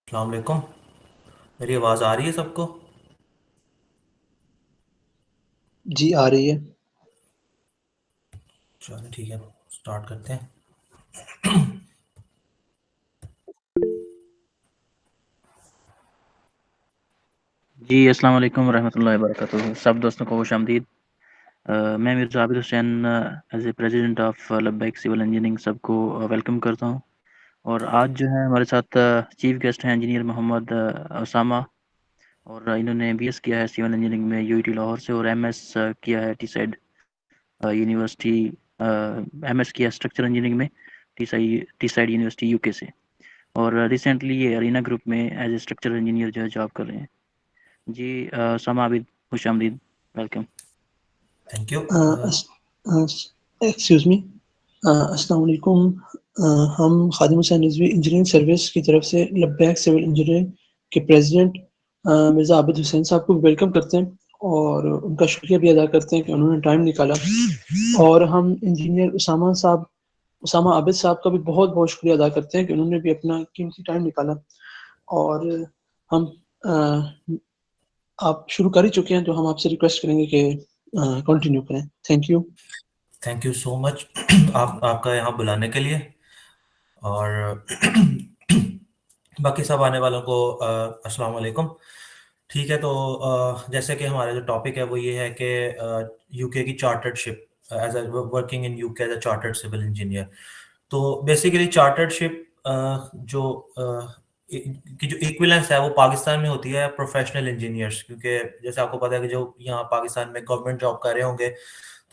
अस्सलाम वालेकुम। मेरी आवाज़ आ रही है सबको? जी आ रही है। चलो ठीक है, स्टार्ट करते हैं। जी, अस्सलाम वालेकुम रहमतुल्लाहि व बरकातुहू। सब दोस्तों को खुशामदीद। मैं Mirza Abid Hussain as a president of Labbaik civil engineering सबको वेलकम करता हूँ। और आज जो है हमारे साथ चीफ गेस्ट हैं इंजीनियर मोहम्मद उसामा, और इन्होंने बीएस किया है सिविल इंजीनियरिंग में यूआईटी लाहौर से, और एमएस किया है टीसाइड यूनिवर्सिटी, एमएस किया स्ट्रक्चर इंजीनियरिंग में टीसाइड यूनिवर्सिटी यूके से। और रिसेंटली ये अरीना ग्रुप में एज ए स्ट्रक्चर इंजीनियर जो है जॉब कर रहे हैं। जी उसामा आबिद, खुशामदीद, welcome. Thank you. Excuse me. अस्सलाम वालेकुम। हम खादिम हुसैन रिजवी इंजीनियरिंग सर्विस की तरफ से लब्बैक सिविल इंजीनियरिंग के प्रेसिडेंट मिर्ज़ा आबिद हुसैन साहब को वेलकम करते हैं और उनका शुक्रिया भी अदा करते हैं कि उन्होंने टाइम निकाला। और हम इंजीनियर उसामा आबिद साहब का भी बहुत बहुत शुक्रिया अदा करते हैं कि उन्होंने भी अपना कीमती टाइम निकाला। और हम अ, आप शुरू कर ही चुके हैं तो हम आपसे रिक्वेस्ट करेंगे कि कंटिन्यू करें। Thank you. Thank you so much आपका यहाँ बुलाने के लिए। और बाकी सब आने वालों को अस्सलाम वालेकुम। ठीक है, तो जैसे कि हमारा जो टॉपिक है वो ये है कि यूके की chartered ship, as a working in UK as a chartered civil engineer. तो बेसिकली चार्टरशिप जो की जो इक्विवेलेंस है वो पाकिस्तान में होती है प्रोफेशनल इंजीनियर्स, क्योंकि जैसे आपको पता है कि जो यहाँ पाकिस्तान में गवर्नमेंट जॉब कर रहे होंगे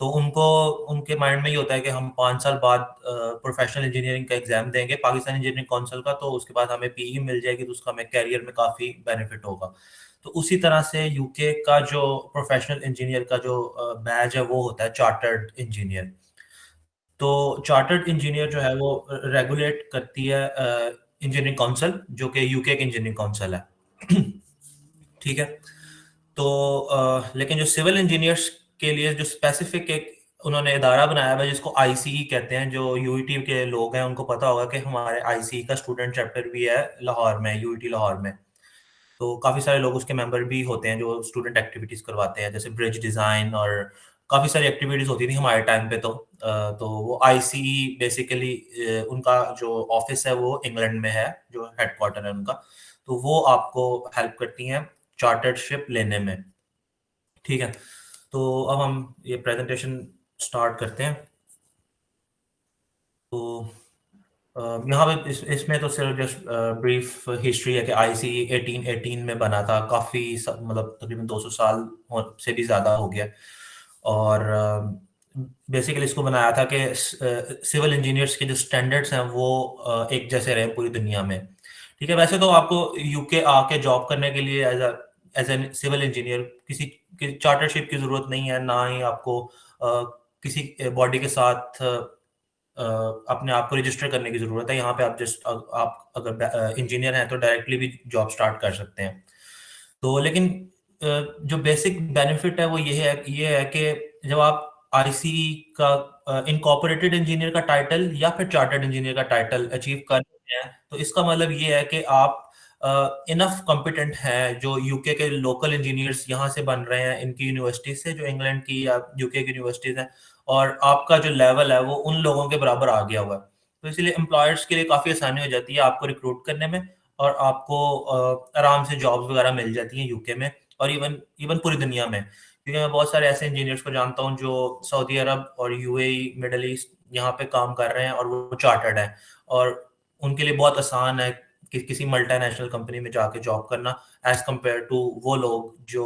तो उनको उनके माइंड में ये होता है कि हम 5 साल बाद प्रोफेशनल इंजीनियरिंग का एग्जाम देंगे पाकिस्तान इंजीनियरिंग काउंसिल का, तो उसके बाद हमें पीई मिल जाएगी, तो उसका हमें कैरियर में काफ़ी बेनिफिट होगा। तो उसी तरह से यूके का जो प्रोफेशनल इंजीनियर का जो बैच है वो होता है चार्टर्ड इंजीनियर। तो चार्टर्ड इंजीनियर जो है वो रेगुलेट करती है इंजीनियरिंग काउंसिल, जो कि यूके की इंजीनियरिंग काउंसिल है। ठीक है। तो लेकिन जो सिविल इंजीनियर्स के लिए जो स्पेसिफिक एक उन्होंने इदारा बनाया हुआ है जिसको आईसीई कहते हैं, जो यूईटी के लोग हैं उनको पता होगा कि हमारे आईसीई का स्टूडेंट चैप्टर भी है लाहौर में, यूईटी लाहौर में। तो काफ़ी सारे लोग उसके मेंबर भी होते हैं जो स्टूडेंट एक्टिविटीज़ करवाते हैं, जैसे ब्रिज डिज़ाइन और काफ़ी सारी एक्टिविटीज़ होती थी हमारे टाइम पे। तो वो आईसीई बेसिकली उनका जो ऑफिस है वो इंग्लैंड में है, जो हेडक्वार्टर है उनका। तो वो आपको हेल्प करती हैं चार्टर्डशिप लेने में। ठीक है, तो अब हम ये प्रेजेंटेशन स्टार्ट करते हैं। तो यहाँ पे इसमें तो सिर्फ जस्ट ब्रीफ हिस्ट्री है कि आईसीई 1818 में बना था, काफ़ी मतलब तकरीबन 200 साल से भी ज़्यादा हो गया। और बेसिकली इसको बनाया था कि सिविल इंजीनियर्स के जो स्टैंडर्ड्स हैं वो एक जैसे रहे पूरी दुनिया में। ठीक है, वैसे तो आपको यूके आके जॉब करने के लिए एज एन सिविल इंजीनियर किसी चार्टरशिप की ज़रूरत नहीं है, ना ही आपको किसी बॉडी के साथ अपने आप को रजिस्टर करने की ज़रूरत है। यहाँ पे आप जस्ट आप अगर इंजीनियर हैं तो डायरेक्टली भी जॉब स्टार्ट कर सकते हैं। तो लेकिन जो बेसिक बेनिफिट है वो ये है कि जब आप आईसीई का इनकॉर्पोरेटेड इंजीनियर का टाइटल या फिर चार्टर्ड इंजीनियर का टाइटल अचीव कर लेते हैं, तो इसका मतलब ये है कि आप इनफ कॉम्पिटेंट हैं। जो यूके के लोकल इंजीनियर्स यहाँ से बन रहे हैं इनकी यूनिवर्सिटी से, जो इंग्लैंड की या यूके की यूनिवर्सिटीज हैं, और आपका जो लेवल है वो उन लोगों के बराबर आ गया हुआ है। तो इसलिए एम्प्लॉयर्स के लिए काफ़ी आसानी हो जाती है आपको रिक्रूट करने में, और आपको आराम से जॉब्स वगैरह मिल जाती हैं यूके में, और इवन इवन पूरी दुनिया में। क्योंकि मैं बहुत सारे ऐसे इंजीनियर्स को जानता हूँ जो सऊदी अरब और यूएई, मिडल ईस्ट यहाँ पे काम कर रहे हैं और वो चार्टर्ड हैं, और उनके लिए बहुत आसान है कि किसी मल्टीनेशनल कंपनी में जाके जॉब करना, एज कम्पेयर टू वो लोग जो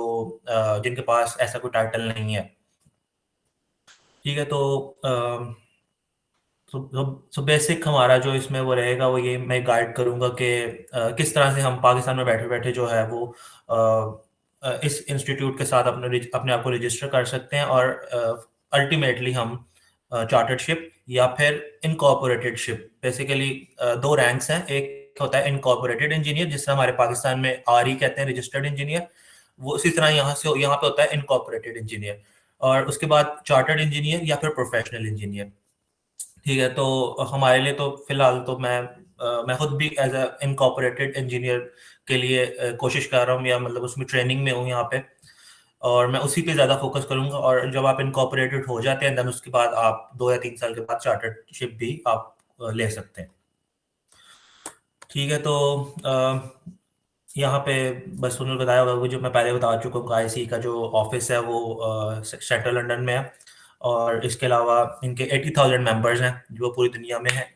जिनके पास ऐसा कोई टाइटल नहीं है। ठीक है, तो बेसिक हमारा जो इसमें वो रहेगा वो ये मैं गाइड करूंगा कि किस तरह से हम पाकिस्तान में बैठे बैठे जो है वो इस इंस्टीट्यूट के साथ अपने आप को रजिस्टर कर सकते हैं, और अल्टीमेटली हम चार्टर्डशिप या फिर इनकॉर्पोरेटेड शिप, बेसिकली दो रैंक्स हैं। एक होता है इनकॉर्पोरेटेड इंजीनियर, जिससे हमारे पाकिस्तान में आरई कहते हैं, रजिस्टर्ड इंजीनियर। वो उसी तरह यहाँ पे होता है इनकॉर्पोरेटेड इंजीनियर, और उसके बाद चार्टर्ड इंजीनियर या फिर प्रोफेशनल इंजीनियर। ठीक है, तो हमारे लिए तो फिलहाल तो मैं मैं खुद भी एज अ इनकॉर्पोरेटेड इंजीनियर के लिए कोशिश कर रहा हूँ, या मतलब उसमें ट्रेनिंग में हूँ यहाँ पे, और मैं उसी पे ज़्यादा फोकस करूंगा। और जब आप इनकॉर्पोरेटेड हो जाते हैं, देन उसके बाद आप 2 या 3 साल के बाद चार्टर्डशिप भी आप ले सकते हैं। ठीक है, तो यहाँ पे बस उन्होंने बताया होगा, वो जो मैं पहले बता चुका हूँ, आईसी का जो ऑफिस है वो सेंट्रल लंदन में है। और इसके अलावा इनके 80,000 मेंबर्स हैं जो पूरी दुनिया में हैं।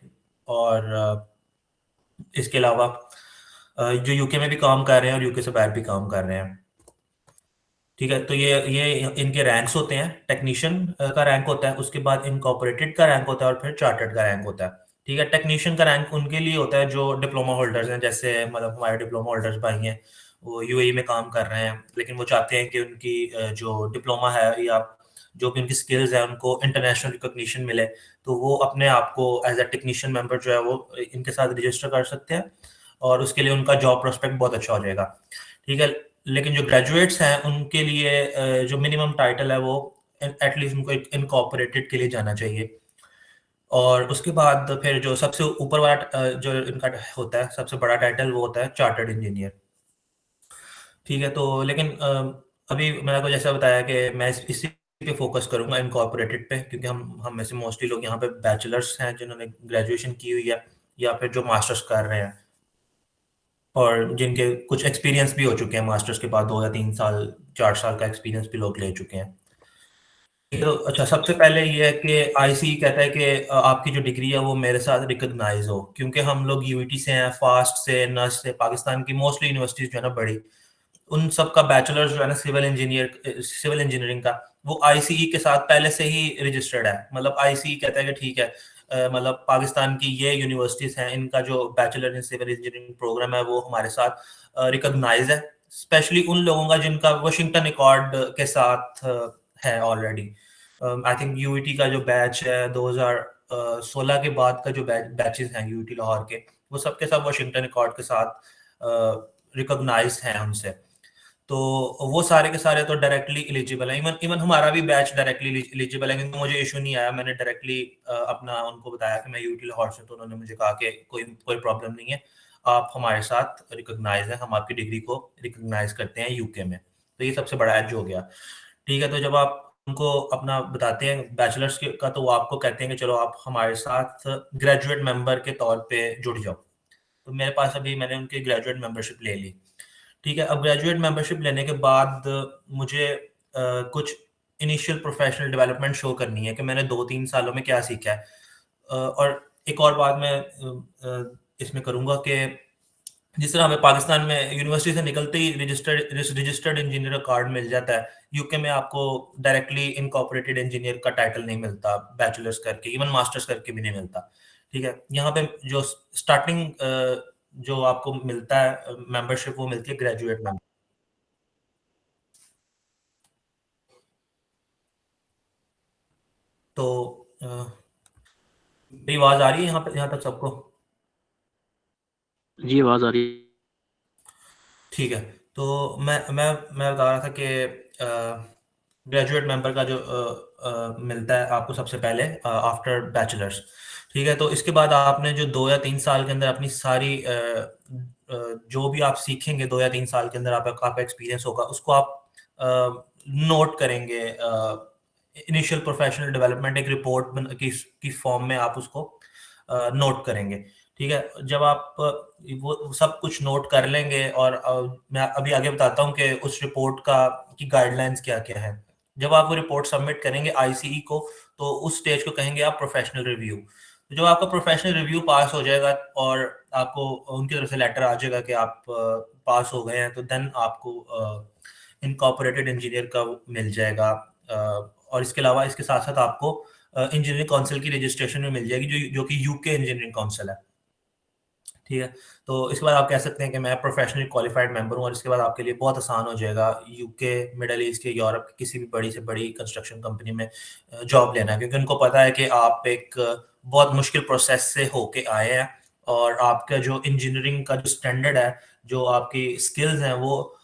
और इसके अलावा जो यूके में भी काम कर रहे हैं और यूके से बाहर भी काम कर रहे हैं। ठीक है, तो ये इनके रैंक्स होते हैं। टेक्नीशियन का रैंक होता है, उसके बाद इनकॉर्पोरेटेड का रैंक होता है, और फिर चार्टर्ड का रैंक होता है। ठीक है, टेक्नीशियन का रैंक उनके लिए होता है जो डिप्लोमा होल्डर्स हैं, जैसे मतलब हमारे डिप्लोमा होल्डर्स भाई हैं, वो यूएई में काम कर रहे हैं, लेकिन वो चाहते हैं कि उनकी जो डिप्लोमा है या जो भी उनकी स्किल्स है उनको इंटरनेशनल रिकॉग्निशन मिले। तो वो अपने आप को एज अ टेक्नीशियन मेंबर जो है वो इनके साथ रजिस्टर कर सकते हैं, और उसके लिए उनका जॉब प्रोस्पेक्ट बहुत अच्छा हो जाएगा। ठीक है, लेकिन जो ग्रेजुएट्स हैं उनके लिए जो मिनिमम टाइटल है वो एटलीस्ट उनको इनकॉर्पोरेटेड के लिए जाना चाहिए। और उसके बाद फिर जो सबसे ऊपर वाला जो इनका होता है सबसे बड़ा टाइटल, वो होता है चार्टर्ड इंजीनियर। ठीक है, तो लेकिन अभी मैंने आपको जैसा बताया कि मैं इसी पे फोकस करूंगा, इनकॉर्पोरेटेड पे, क्योंकि हम में से मोस्टली लोग यहाँ पे बैचलर्स हैं जिन्होंने ग्रेजुएशन की हुई है, या फिर जो मास्टर्स कर रहे हैं, और जिनके कुछ एक्सपीरियंस भी हो चुके हैं मास्टर्स के बाद, 2 या 3 साल 4 साल का एक्सपीरियंस भी लोग ले चुके हैं। तो अच्छा, सबसे पहले ये है कि आईसी कहता है कि आपकी जो डिग्री है वो मेरे साथ रिकॉग्नाइज हो, क्योंकि हम लोग यूईटी से हैं, फास्ट से, नस्ट से, पाकिस्तान की मोस्टली यूनिवर्सिटीज जो है ना बड़ी, उन सब का बैचलर्स जो है ना सिविल इंजीनियरिंग का, वो आईसीई के साथ पहले से ही रजिस्टर्ड है। मतलब आईसीई कहता है कि ठीक है, मतलब पाकिस्तान की ये यूनिवर्सिटीज हैं, इनका जो bachelor in civil engineering program है वो हमारे साथ रिकॉग्नाइज है, स्पेशली उन लोगों का जिनका वाशिंगटन अकॉर्ड के साथ है ऑलरेडी। आई थिंक यूईटी का जो बैच है 2016 के बाद का जो बैचेस हैं यूईटी लाहौर के, वो सबके सब वाशिंगटन अकॉर्ड के साथ रिकॉग्नाइज हैं हमसे। तो वो सारे के सारे तो डायरेक्टली एलिजिबल है। इवन इवन हमारा भी बैच डायरेक्टली एलिजिबल है, क्योंकि मुझे इशू नहीं आया। मैंने डायरेक्टली अपना उनको बताया कि मैं यूटी लाहौर से, तो उन्होंने मुझे कहा कि कोई कोई प्रॉब्लम नहीं है, आप हमारे साथ रिकॉग्नाइज है, हम आपकी डिग्री को रिकॉग्नाइज करते हैं यूके में। तो ये सबसे बड़ा एज हो गया। ठीक है, तो जब आप उनको अपना बताते हैं बैचलर्स का, तो वो आपको कहते हैं कि चलो आप हमारे साथ ग्रेजुएट मेंबर के तौर पे जुड़ जाओ। तो मेरे पास अभी मैंने उनकी ग्रेजुएट मेंबरशिप ले ली। ठीक है, अब ग्रेजुएट मेंबरशिप लेने के बाद मुझे कुछ इनिशियल प्रोफेशनल डेवलपमेंट शो करनी है कि मैंने 2-3 सालों में क्या सीखा है। और एक और बात मैं इसमें करूंगा कि जिस तरह हमें पाकिस्तान में यूनिवर्सिटी से निकलते ही रजिस्टर्ड इंजीनियर का कार्ड मिल जाता है, यूके में आपको डायरेक्टली इनकॉर्पोरेटेड इंजीनियर का टाइटल नहीं मिलता, बैचलर्स करके, इवन मास्टर्स करके भी नहीं मिलता। ठीक है, यहाँ पे जो स्टार्टिंग जो आपको मिलता है मेंबरशिप, वो मिलती है ग्रेजुएट मेंबर। तो मेरी आवाज आ रही है यहाँ पे, यहाँ तक सबको? जी, आवाज़ आ रही है। ठीक है, तो मैं बता रहा था कि ग्रेजुएट मेंबर का जो मिलता है आपको सबसे पहले आफ्टर बैचलर्स। ठीक है, तो इसके बाद आपने जो 2 या 3 साल के अंदर अपनी सारी जो भी आप सीखेंगे 2 या 3 साल के अंदर आपका एक्सपीरियंस होगा, उसको आप नोट करेंगे। इनिशियल प्रोफेशनल डेवलपमेंट एक रिपोर्ट की फॉर्म में आप उसको नोट करेंगे। ठीक है, जब आप वो सब कुछ नोट कर लेंगे, और मैं अभी आगे बताता हूँ कि उस रिपोर्ट का की गाइडलाइंस क्या क्या है। जब आप वो रिपोर्ट सबमिट करेंगे आईसीई को, तो उस स्टेज को कहेंगे आप प्रोफेशनल रिव्यू। तो जब आपका प्रोफेशनल रिव्यू पास हो जाएगा और आपको उनकी तरफ से लेटर आ जाएगा कि आप पास हो गए हैं, तो देन आपको इनकॉर्पोरेटेड इंजीनियर का मिल जाएगा। और इसके अलावा इसके साथ साथ आपको इंजीनियरिंग काउंसिल की रजिस्ट्रेशन में मिल जाएगी, जो जो कि यूके इंजीनियरिंग काउंसिल है। ठीक है, तो इसके बाद आप कह सकते हैं कि मैं प्रोफेशनली क्वालिफाइड मेंबर हूँ, और इसके बाद आपके लिए बहुत आसान हो जाएगा यूके, मिडल ईस्ट या यूरोप की किसी भी बड़ी से बड़ी कंस्ट्रक्शन कंपनी में जॉब लेना, क्योंकि उनको पता है कि आप एक बहुत मुश्किल प्रोसेस से होके आए हैं, और आपका जो इंजीनियरिंग का जो स्टैंडर्ड है, जो आपकी स्किल्स हैं, वो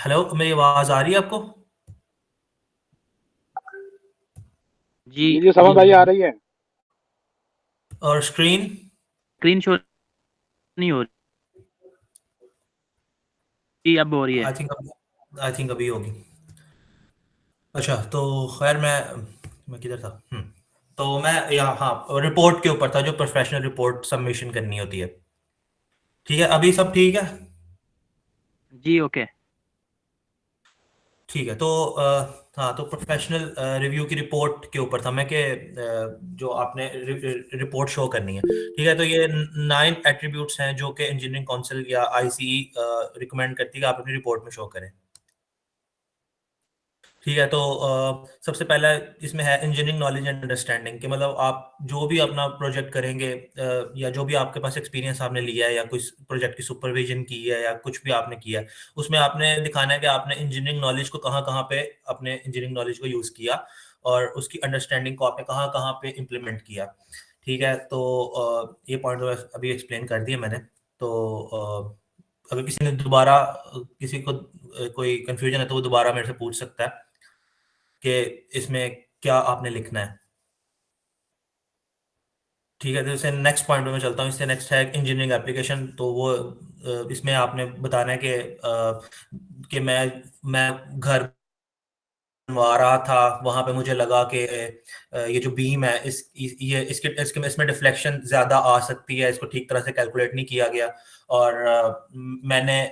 हेलो, मेरी आवाज आ रही है आपको? जी जी जी समझ भाई आ रही है। और स्क्रीन? स्क्रीन शो नहीं हो रही, अब हो रही है। आई थिंक अभी होगी। अच्छा, तो खैर मैं किधर था? तो मैं यहाँ, हाँ, रिपोर्ट के ऊपर था, जो प्रोफेशनल रिपोर्ट सबमिशन करनी होती है। ठीक है, अभी सब ठीक है? जी ओके। ठीक है, तो हाँ, तो प्रोफेशनल रिव्यू की रिपोर्ट के ऊपर था मैं कि जो आपने रिपोर्ट शो करनी है। ठीक है, तो ये 9 एट्रीब्यूट्स हैं जो कि इंजीनियरिंग काउंसिल या आईसीई रिकमेंड करती है कि आप अपनी रिपोर्ट में शो करें। ठीक है, तो सबसे पहला इसमें है इंजीनियरिंग नॉलेज एंड अंडरस्टैंडिंग, कि मतलब आप जो भी अपना प्रोजेक्ट करेंगे या जो भी आपके पास एक्सपीरियंस आपने लिया है या कुछ प्रोजेक्ट की सुपरविजन की है या कुछ भी आपने किया है, उसमें आपने दिखाना है कि आपने इंजीनियरिंग नॉलेज को कहाँ कहाँ पे अपने इंजीनियरिंग नॉलेज को यूज़ किया, और उसकी अंडरस्टैंडिंग को आपने कहाँ कहाँ पे इम्प्लीमेंट किया। ठीक है, तो ये पॉइंट तो अभी एक्सप्लेन कर दिया मैंने। तो अगर किसी ने दोबारा किसी को कोई कंफ्यूजन है तो वो दोबारा मेरे से पूछ सकता है कि इसमें क्या आपने लिखना है। ठीक है, तो इसे नेक्स्ट पॉइंट पे मैं चलता हूँ। इससे नेक्स्ट है इंजीनियरिंग एप्लीकेशन। तो वो इसमें आपने बताना है कि मैं घर बनवा रहा था, वहां पे मुझे लगा कि ये जो बीम है ये इसके इसमें डिफ्लेक्शन ज्यादा आ सकती है, इसको ठीक तरह से कैलकुलेट नहीं किया गया। और मैंने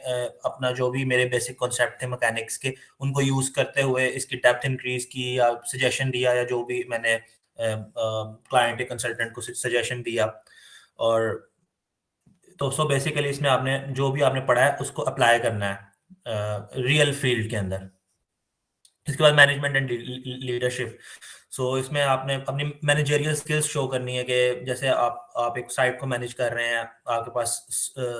अपना जो भी मेरे बेसिक कॉन्सेप्ट थे मैकेनिक्स के, उनको यूज करते हुए इसकी डेप्थ इंक्रीज की या सजेशन दिया, या जो भी मैंने क्लाइंट या कंसल्टेंट को सजेशन दिया। और तो सो बेसिकली इसमें आपने जो भी आपने पढ़ा है उसको अप्लाई करना है रियल फील्ड के अंदर। इसके बाद मैनेजमेंट एंड लीडरशिप। सो इसमें आपने अपनी मैनेजरियल स्किल्स शो करनी है, कि जैसे आप एक साइट को मैनेज कर रहे हैं, आपके पास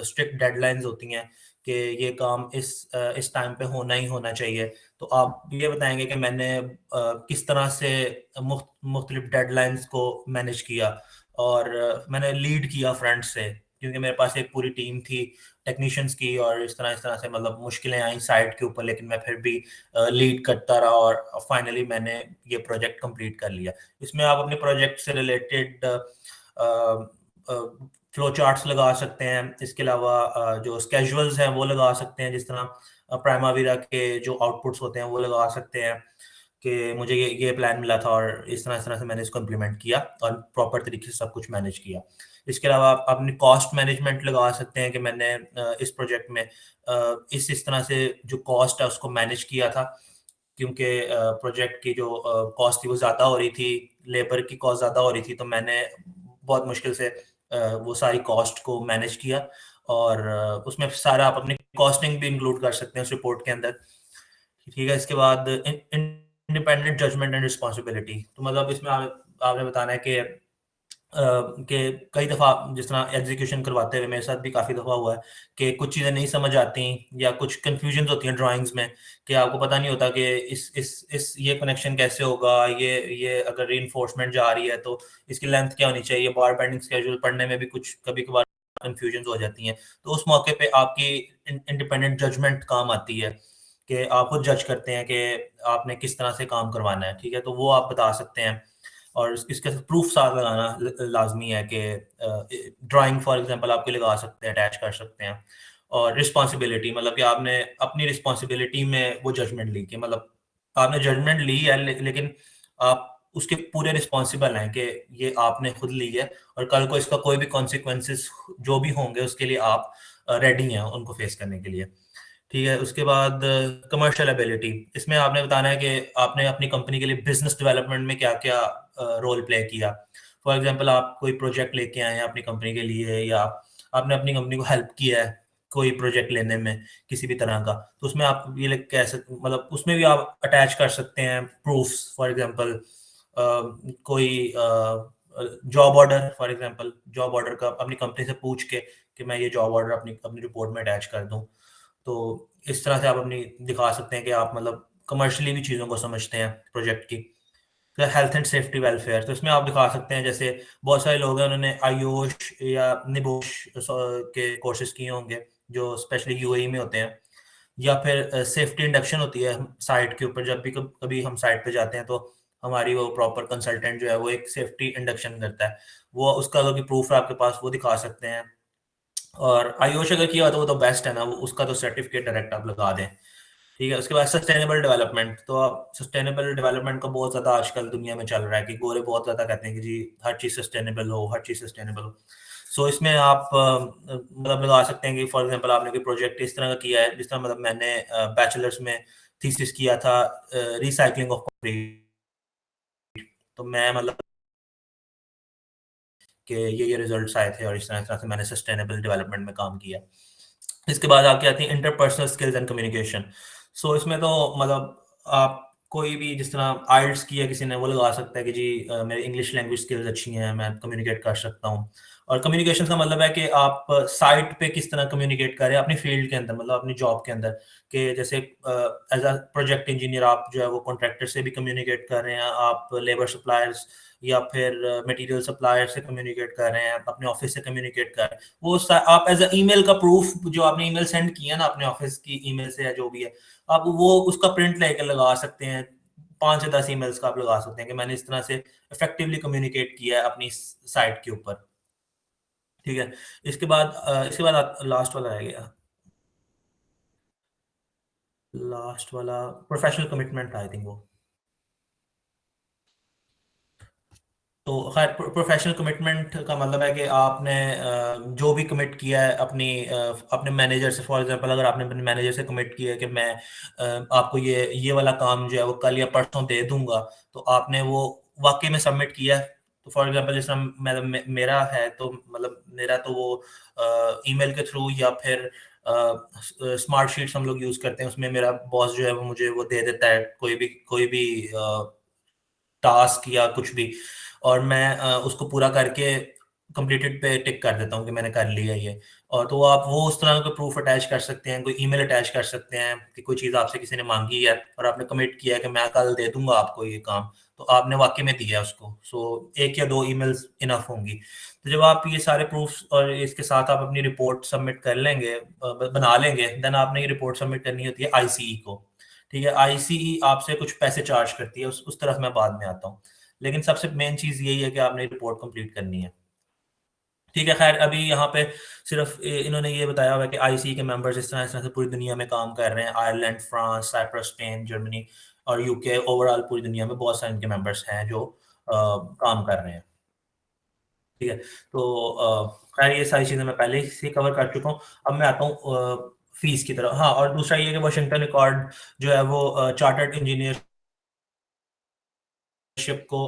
स्ट्रिक्ट डेडलाइंस होती हैं कि ये काम इस टाइम पे होना ही होना चाहिए। तो आप ये बताएंगे कि मैंने किस तरह से मुख्तलिफ डेडलाइंस को मैनेज किया, और मैंने लीड किया फ्रंट से, क्योंकि मेरे पास एक पूरी टीम थी टेक्नीशियंस की, और इस तरह से मतलब मुश्किलें आई साइट के ऊपर, लेकिन मैं फिर भी लीड करता रहा, और फाइनली मैंने ये प्रोजेक्ट कंप्लीट कर लिया। इसमें आप अपने प्रोजेक्ट से रिलेटेड फ्लो चार्ट्स लगा सकते हैं। इसके अलावा जो स्केजुअल्स हैं वो लगा सकते हैं, जिस तरह प्राइमावीरा के जो आउटपुट्स होते हैं वो लगा सकते हैं कि मुझे ये प्लान मिला था, और इस तरह से मैंने इसको इम्प्लीमेंट किया और प्रॉपर तरीके से सब कुछ मैनेज किया। इसके अलावा आप अपनी कॉस्ट मैनेजमेंट लगा सकते हैं कि मैंने इस प्रोजेक्ट में इस तरह से जो कॉस्ट है उसको मैनेज किया था, क्योंकि प्रोजेक्ट की जो कॉस्ट थी वो ज़्यादा हो रही थी, लेबर की कॉस्ट ज़्यादा हो रही थी, तो मैंने बहुत मुश्किल से वो सारी कॉस्ट को मैनेज किया। और उसमें सारा आप अपनी कॉस्टिंग भी इंक्लूड कर सकते हैं उस रिपोर्ट के अंदर। ठीक है, इसके बाद इंडिपेंडेंट जजमेंट एंड रिस्पॉन्सिबिलिटी। तो मतलब इसमें आपने बताना है कि कई दफ़ा जिस तरह एग्जीक्यूशन करवाते हुए मेरे साथ भी काफ़ी दफ़ा हुआ है कि कुछ चीज़ें नहीं समझ आती, या कुछ कन्फ्यूजन होती हैं ड्राइंग्स में, कि आपको पता नहीं होता कि इस ये कनेक्शन कैसे होगा, ये अगर रीइंफोर्समेंट जा रही है तो इसकी लेंथ क्या होनी चाहिए। बार बेंडिंग स्केड्यूल पढ़ने में भी कुछ कभी कभार कन्फ्यूजन हो जाती हैं, तो उस मौके पे आपकी इंडिपेंडेंट जजमेंट काम आती है, कि आप खुद जज करते हैं कि आपने किस तरह से काम करवाना है। ठीक है, तो वो आप बता सकते हैं। और इसके प्रूफ साथ लगाना लाजमी है, कि ड्राइंग फॉर एग्जांपल आपके लगा सकते हैं, अटैच कर सकते हैं। और रिस्पॉन्सिबिलिटी मतलब कि आपने अपनी रिस्पॉन्सिबिलिटी में वो जजमेंट ली, कि मतलब आपने जजमेंट ली है, लेकिन आप उसके पूरे रिस्पॉन्सिबल हैं, कि ये आपने खुद ली है, और कल को इसका कोई भी कॉन्सिक्वेंसेस जो भी होंगे उसके लिए आप रेडी हैं उनको फेस करने के लिए। ठीक है, उसके बाद कमर्शियल एबिलिटी। इसमें आपने बताना है कि आपने अपनी कंपनी के लिए बिजनेस डेवलपमेंट में क्या क्या रोल प्ले किया। फॉर एग्जांपल आप कोई प्रोजेक्ट लेके आए हैं अपनी कंपनी के लिए, या आपने अपनी कंपनी को हेल्प किया है कोई प्रोजेक्ट लेने में किसी भी तरह का, तो उसमें आप ये कह सकते, मतलब उसमें भी आप अटैच कर सकते हैं प्रूफ्स। फॉर एग्जांपल कोई job order, for example job order का अपनी कंपनी से पूछ के कि मैं ये जॉब ऑर्डर अपनी अपनी रिपोर्ट में अटैच कर दूं। तो इस तरह से आप अपनी दिखा सकते हैं कि आप मतलब कमर्शियली भी चीज़ों को समझते हैं प्रोजेक्ट की। फिर हेल्थ एंड सेफ्टी वेलफेयर, तो इसमें आप दिखा सकते हैं, जैसे बहुत सारे लोग हैं उन्होंने आयुष या निबोश के कोर्सेज किए होंगे जो स्पेशली यूएई में होते हैं, या फिर सेफ्टी इंडक्शन होती है साइट के ऊपर। जब भी कभी हम साइट पे जाते हैं तो हमारी वो प्रॉपर कंसल्टेंट जो है वो एक सेफ्टी इंडक्शन करता है, वो उसका अगर प्रूफ है आपके पास वो दिखा सकते हैं। और आयुष अगर किया तो वो तो बेस्ट है ना, वो उसका तो सर्टिफिकेट डायरेक्ट आप लगा दें। ठीक है, उसके बाद सस्टेनेबल डेवलपमेंट, तो आप सस्टेनेबल डेवलपमेंट का बहुत ज़्यादा आजकल दुनिया में चल रहा है कि गोरे बहुत ज़्यादा कहते हैं कि जी हर चीज़ सस्टेनेबल हो, हर चीज़ सस्टेनेबल हो। सो इसमें आप मतलब लगा सकते हैं कि फॉर एग्जांपल आपने कोई प्रोजेक्ट इस तरह का किया है, जिस तरह मतलब मैंने बैचलर्स में थीसिस किया था रिसाइकलिंग ऑफ कंक्रीट। तो मैं मतलब कि ये रिजल्ट्स आए थे और इस तरह से मैंने सस्टेनेबल डेवलपमेंट में काम किया। इसके बाद आपकी आती है इंटरपर्सनल स्किल्स एंड कम्युनिकेशन। सो इसमें तो मतलब आप कोई भी जिस तरह आइल्स किया किसी ने वो लगा सकता है कि जी मेरी इंग्लिश लैंग्वेज स्किल्स अच्छी हैं, मैं कम्युनिकेट कर सकता हूँ। और कम्युनिकेशन का मतलब है कि आप साइट पे किस तरह कम्युनिकेट करें अपनी फील्ड के अंदर, मतलब अपनी जॉब के अंदर, कि जैसे एज अ प्रोजेक्ट इंजीनियर आप जो है वो कॉन्ट्रैक्टर से भी कम्युनिकेट कर रहे हैं, आप लेबर सप्लायर्स या फिर मटेरियल सप्लायर से कम्युनिकेट कर रहे हैं, अपने ऑफिस से कम्युनिकेट कर रहे हैं। वो आप एज अ ईमेल का प्रूफ जो आपने ईमेल सेंड किया ना अपने ऑफिस की ईमेल से या जो भी है, आप वो उसका प्रिंट लेकर लगा सकते हैं। 5 से 10 ईमेल्स का आप लगा सकते हैं कि मैंने इस तरह से इफेक्टिवली कम्युनिकेट किया है अपनी साइट के ऊपर। ठीक है, इसके बाद लास्ट वाला रह गया, लास्ट वाला प्रोफेशनल कमिटमेंट आई थिंक वो। तो खैर प्रोफेशनल कमिटमेंट का मतलब है कि आपने जो भी कमिट किया है अपने मैनेजर से, फॉर एग्जांपल अगर आपने अपने मैनेजर से कमिट किया है कि मैं आपको ये वाला काम जो है वो कल या परसों दे दूंगा, तो आपने वो वाकई में सबमिट किया है। तो फॉर एग्जांपल जिस तरह मेरा है, तो मतलब मेरा तो वो ईमेल के थ्रू या फिर स्मार्ट शीट्स हम लोग यूज करते हैं, उसमें मेरा बॉस जो है वो मुझे वो दे देता है कोई भी टास्क या कुछ भी, और मैं उसको पूरा करके कंप्लीटेड पे टिक कर देता हूँ कि मैंने कर लिया ये। और तो आप वो उस तरह का प्रूफ अटैच कर सकते हैं, कोई ईमेल अटैच कर सकते हैं कि कोई चीज़ आपसे किसी ने मांगी है और आपने कमिट किया है कि मैं कल दे दूंगा आपको ये काम, तो आपने वाकई में दिया है उसको। सो एक या दो ईमेल्स इनफ होंगी। तो जब आप ये सारे प्रूफ्स और इसके साथ आप अपनी रिपोर्ट सबमिट कर लेंगे, बना लेंगे, देन आपने ये रिपोर्ट सबमिट करनी होती है आईसीई को। ठीक है, आईसीई आपसे कुछ पैसे चार्ज करती है, उस तरफ मैं बाद में आता हूँ। लेकिन सबसे मेन चीज़ यही है कि आपने रिपोर्ट कंप्लीट करनी है। ठीक है, खैर अभी यहाँ पे सिर्फ इन्होंने ये बताया हुआ है कि आईसीई के मेंबर्स इस तरह से पूरी दुनिया में काम कर रहे हैं, Ireland, France, Cyprus, Spain, Germany और यूके, ओवरऑल पूरी दुनिया में बहुत सारे इनके मेंबर्स हैं जो काम कर रहे हैं। ठीक है, तो खैर ये सारी चीज़ें मैं पहले से कवर कर चुका हूँ। अब मैं आता हूँ फीस की तरफ। हाँ, और दूसरा ये है कि वाशिंगटन अकॉर्ड जो है वो चार्टर्ड इंजीनियर शिप को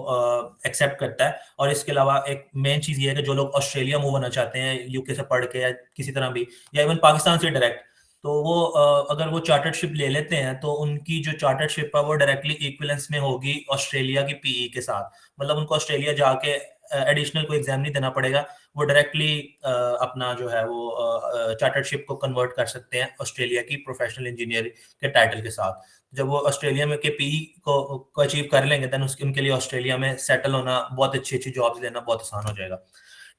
एक्सेप्ट करता है। और इसके अलावा एक मेन चीज़ ये है कि जो लोग ऑस्ट्रेलिया मूव होना चाहते हैं यूके से पढ़ के या किसी तरह भी, या इवन पाकिस्तान से डायरेक्ट, तो वो अगर वो चार्टरशिप ले लेते हैं तो उनकी जो चार्टरशिप है वो डायरेक्टली इक्विवेलेंस में होगी ऑस्ट्रेलिया की पीई के साथ। मतलब उनको ऑस्ट्रेलिया जाके एडिशनल कोई एग्जाम नहीं देना पड़ेगा, वो डायरेक्टली अपना जो है वो चार्टरशिप को कन्वर्ट कर सकते हैं ऑस्ट्रेलिया की प्रोफेशनल इंजीनियर के टाइटल के साथ। जब वो ऑस्ट्रेलिया में के पीई को अचीव कर लेंगे, देन उसके उनके लिए ऑस्ट्रेलिया में सेटल होना, बहुत अच्छी अच्छी जॉब्स लेना बहुत आसान हो जाएगा।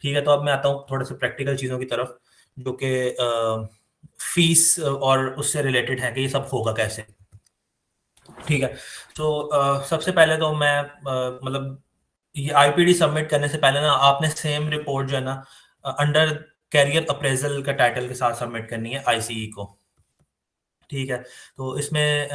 ठीक है, तो अब मैं आता हूँ थोड़े से प्रैक्टिकल चीज़ों की तरफ, जो कि फीस और उससे रिलेटेड है कि ये सब होगा कैसे। ठीक है, तो सबसे पहले तो मैं मतलब ये आईपीडी सबमिट करने से पहले ना आपने सेम रिपोर्ट जो है ना अंडर कैरियर अप्रेजल का टाइटल के साथ सबमिट करनी है आईसीई को। ठीक है, तो इसमें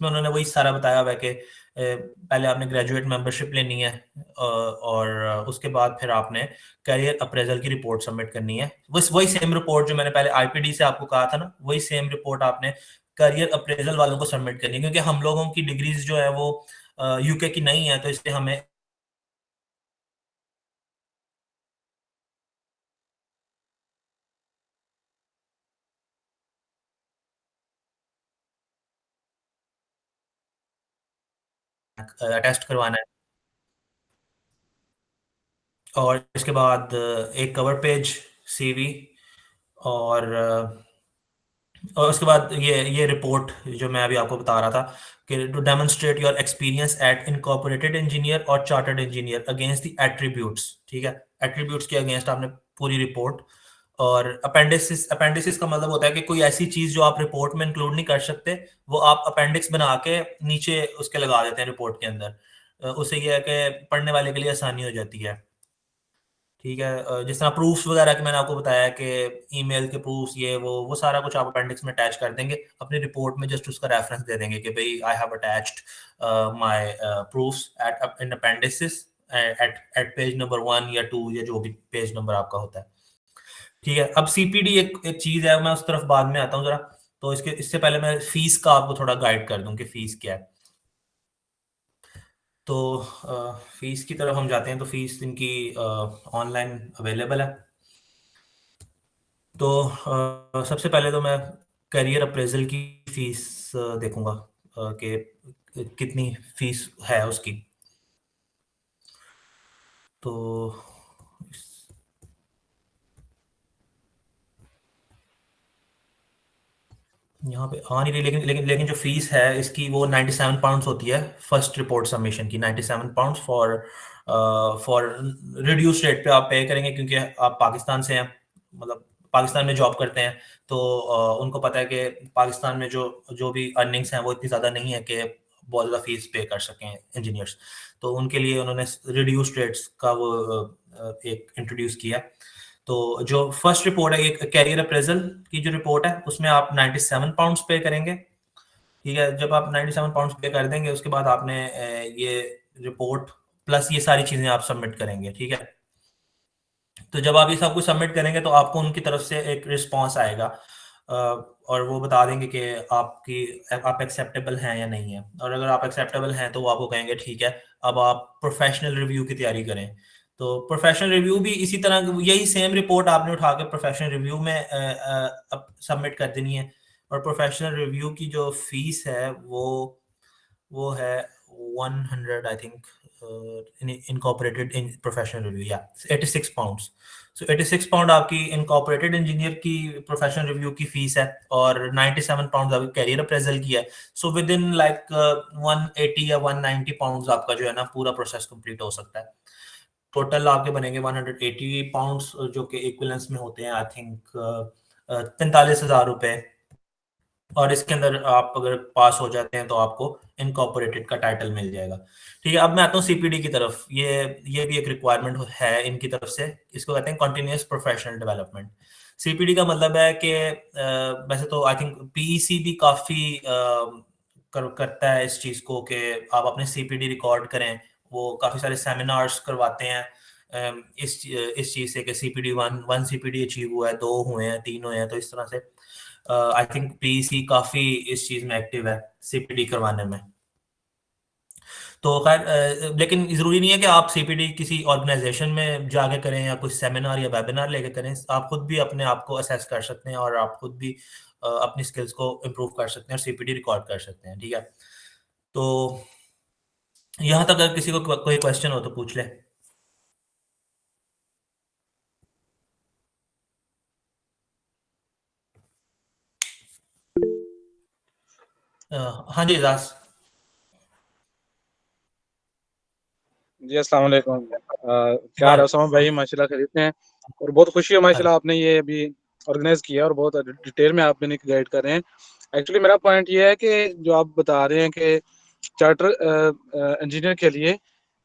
उन्होंने वही सारा बताया हुआ है कि पहले आपने ग्रेजुएट मेंबरशिप लेनी है, और उसके बाद फिर आपने करियर अप्रेजल की रिपोर्ट सबमिट करनी है। बस वही सेम रिपोर्ट जो मैंने पहले आईपीडी से आपको कहा था ना, वही सेम रिपोर्ट आपने करियर अप्रेजल वालों को सबमिट करनी है, क्योंकि हम लोगों की डिग्रीज जो है वो यूके की नहीं है, तो इसलिए हमें टेस्ट करवाना है। और इसके बाद एक कवर पेज, सीवी, और उसके बाद ये रिपोर्ट जो मैं अभी आपको बता रहा था कि to demonstrate your experience at incorporated engineer और chartered engineer against the attributes. ठीक है, एट्रीब्यूट्स के अगेंस्ट आपने पूरी रिपोर्ट और अपेंडिसिस का मतलब होता है कि कोई ऐसी चीज जो आप रिपोर्ट में इंक्लूड नहीं कर सकते, वो आप अपेंडिक्स बना के नीचे उसके लगा देते हैं रिपोर्ट के अंदर। उससे ये है कि पढ़ने वाले के लिए आसानी हो जाती है। ठीक है, जिस तरह प्रूफ्स वगैरह के मैंने आपको बताया कि ईमेल के प्रूफ्स, ये वो सारा कुछ आप अपेंडिक्स में अटैच कर देंगे, अपनी रिपोर्ट में जस्ट उसका रेफरेंस दे देंगे कि भाई I have attached my proofs at in appendices at at page number 1 या 2 या जो भी पेज नंबर आपका होता है। ठीक है, अब सीपीडी एक एक चीज है, मैं उस तरफ बाद में आता हूँ जरा। तो इससे पहले मैं फीस का आपको थोड़ा गाइड कर दूं कि फीस क्या है। तो फीस की तरफ हम जाते हैं, तो फीस इनकी ऑनलाइन अवेलेबल है। तो सबसे पहले तो मैं करियर अप्रेजल की फीस देखूंगा कि कितनी फीस है उसकी। तो यहाँ पे आ नहीं रही, लेकिन जो फीस है इसकी वो 97 पाउंड्स होती है फर्स्ट रिपोर्ट सबमिशन की। 97 pounds for for reduce rate पे आप पे करेंगे, क्योंकि आप पाकिस्तान से हैं, मतलब पाकिस्तान में जॉब करते हैं। तो उनको पता है कि पाकिस्तान में जो जो भी अर्निंग्स हैं वो इतनी ज़्यादा नहीं है कि बहुत ज़्यादा फीस पे कर सकें इंजीनियर्स। तो उनके लिए उन्होंने रिड्यूस रेट्स का वो एक इंट्रोड्यूस किया। तो जो फर्स्ट रिपोर्ट है, एक कैरियर अप्रेजल की जो रिपोर्ट है, उसमें आप 97 पाउंड्स पे करेंगे। ठीक है, जब आप 97 पाउंड्स पे कर देंगे, उसके बाद आपने ये रिपोर्ट प्लस ये सारी चीजें आप सबमिट करेंगे। ठीक है, तो जब आप ये सब कुछ सबमिट करेंगे तो आपको उनकी तरफ से एक रिस्पांस आएगा, और वो बता देंगे कि आप एक्सेप्टेबल हैं या नहीं है। और अगर आप एक्सेप्टेबल हैं तो वो आपको कहेंगे ठीक है, अब आप प्रोफेशनल रिव्यू की तैयारी करें। तो प्रोफेशनल रिव्यू भी इसी तरह, यही सेम रिपोर्ट आपने उठा के प्रोफेशनल रिव्यू में सबमिट कर देनी है। और प्रोफेशनल रिव्यू की जो फीस है वो है 100 I think, incorporated in professional review, या 86 पाउंड्स। सो 86 पाउंड आपकी इनकॉर्पोरेटेड इंजीनियर की प्रोफेशनल रिव्यू की फीस है, और 97 पाउंड आपकी कैरियर अप्रेजल की है। सो विद इन लाइक 180 या 190 पाउंड्स आपका जो है ना पूरा प्रोसेस कंप्लीट हो सकता है। टोटल आपके बनेंगे 180 पाउंड्स, जो कि इक्विलेंस में होते हैं आई थिंक 45,000 रुपए। और इसके अंदर आप अगर पास हो जाते हैं तो आपको इनकॉर्पोरेटेड का टाइटल मिल जाएगा। ठीक है, अब मैं आता हूँ सीपीडी की तरफ। ये भी एक रिक्वायरमेंट है इनकी तरफ से, इसको कहते हैं कंटिन्यूअस प्रोफेशनल डेवलपमेंट। सीपीडी का मतलब है कि वैसे तो आई थिंक पीईसी भी काफी करता है इस चीज को कि आप अपने सीपीडी रिकॉर्ड करें। वो काफी सारे सेमिनार्स करवाते हैं इस चीज से कि सीपीडी वन सीपीडी अचीव हुआ है, 2 हुए हैं, 3 हुए हैं। तो इस तरह से आई थिंक पीसी काफी इस चीज में एक्टिव है सीपीडी करवाने में। तो खैर लेकिन जरूरी नहीं है कि आप सीपीडी किसी ऑर्गेनाइजेशन में जाके करें या कुछ सेमिनार या वेबिनार लेके करें। आप खुद भी अपने आप को असेस कर सकते हैं, और आप खुद भी अपनी स्किल्स को इम्प्रूव कर सकते हैं और सीपीडी रिकॉर्ड कर सकते हैं। ठीक है, तो यहाँ तक अगर किसी को कोई क्वेश्चन हो तो पूछ ले। हाँ जी इजाज। जी अस्सलाम वालेकुम। क्या वाह, रसम भाई, माशाल्लाह खरीदते हैं और बहुत खुशी है माशाल्लाह आपने ये अभी ऑर्गेनाइज किया और बहुत डिटेल में आप मैंने गाइड कर रहे हैं। एक्चुअली मेरा पॉइंट ये है कि जो आप बता रहे हैं कि चार्टर इंजीनियर के लिए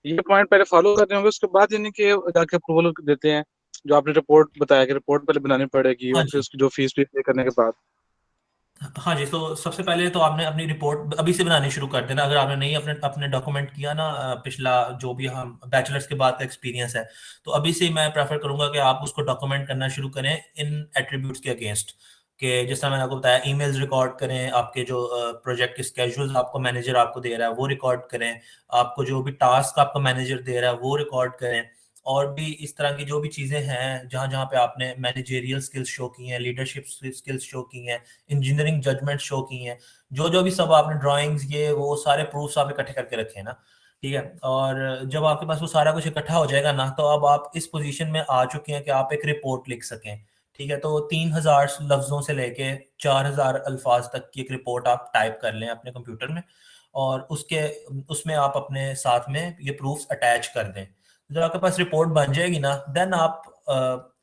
ये पॉइंट पहले फॉलो कर रहे होंगे, उसके बाद यानी कि जाके अप्रूवल देते हैं। जो आपने रिपोर्ट बताया कि रिपोर्ट पहले बनानी पड़ेगी हाँ और फिर जी, उसकी जो फीस पे पे करने के बाद। हाँ जी। तो सबसे पहले तो आपने अपनी रिपोर्ट अभी से बनानी शुरू कर देना, अगर आपने नहीं अपने अपने डॉक्यूमेंट किया ना, पिछला जो भी हम बैचलर्स के बाद का एक्सपीरियंस है, तो अभी से मैं प्रेफर करूंगा कि आप उसको डॉक्यूमेंट करना शुरू करें इन एट्रीब्यूट्स के अगेंस्ट। कि जिस तरह मैंने आपको बताया, ईमेल्स रिकॉर्ड करें, आपके जो प्रोजेक्ट के स्केड्यूल्स आपको मैनेजर आपको दे रहा है वो रिकॉर्ड करें, आपको जो भी टास्क आपका मैनेजर दे रहा है वो रिकॉर्ड करें। और भी इस तरह की जो भी चीज़ें हैं जहाँ जहाँ पे आपने मैनेजेरियल स्किल्स शो की हैं, लीडरशिप स्किल्स शो की हैं, इंजीनियरिंग जजमेंट शो की हैं, जो जो भी सब आपने ड्राइंग्स ये वो सारे प्रूफ्स आप इकट्ठे करके रखे हैं ना। ठीक है, और जब आपके पास वो सारा कुछ इकट्ठा हो जाएगा ना, तो अब आप इस पोजीशन में आ चुके हैं कि आप एक रिपोर्ट लिख सकें। ठीक है, तो 3,000 लफ्जों से लेके 4,000 अल्फाज तक की एक रिपोर्ट आप टाइप कर लें अपने कंप्यूटर में, और उसमें आप अपने साथ में ये प्रूफ्स अटैच कर दें। जब आपके पास रिपोर्ट बन जाएगी ना, देन आप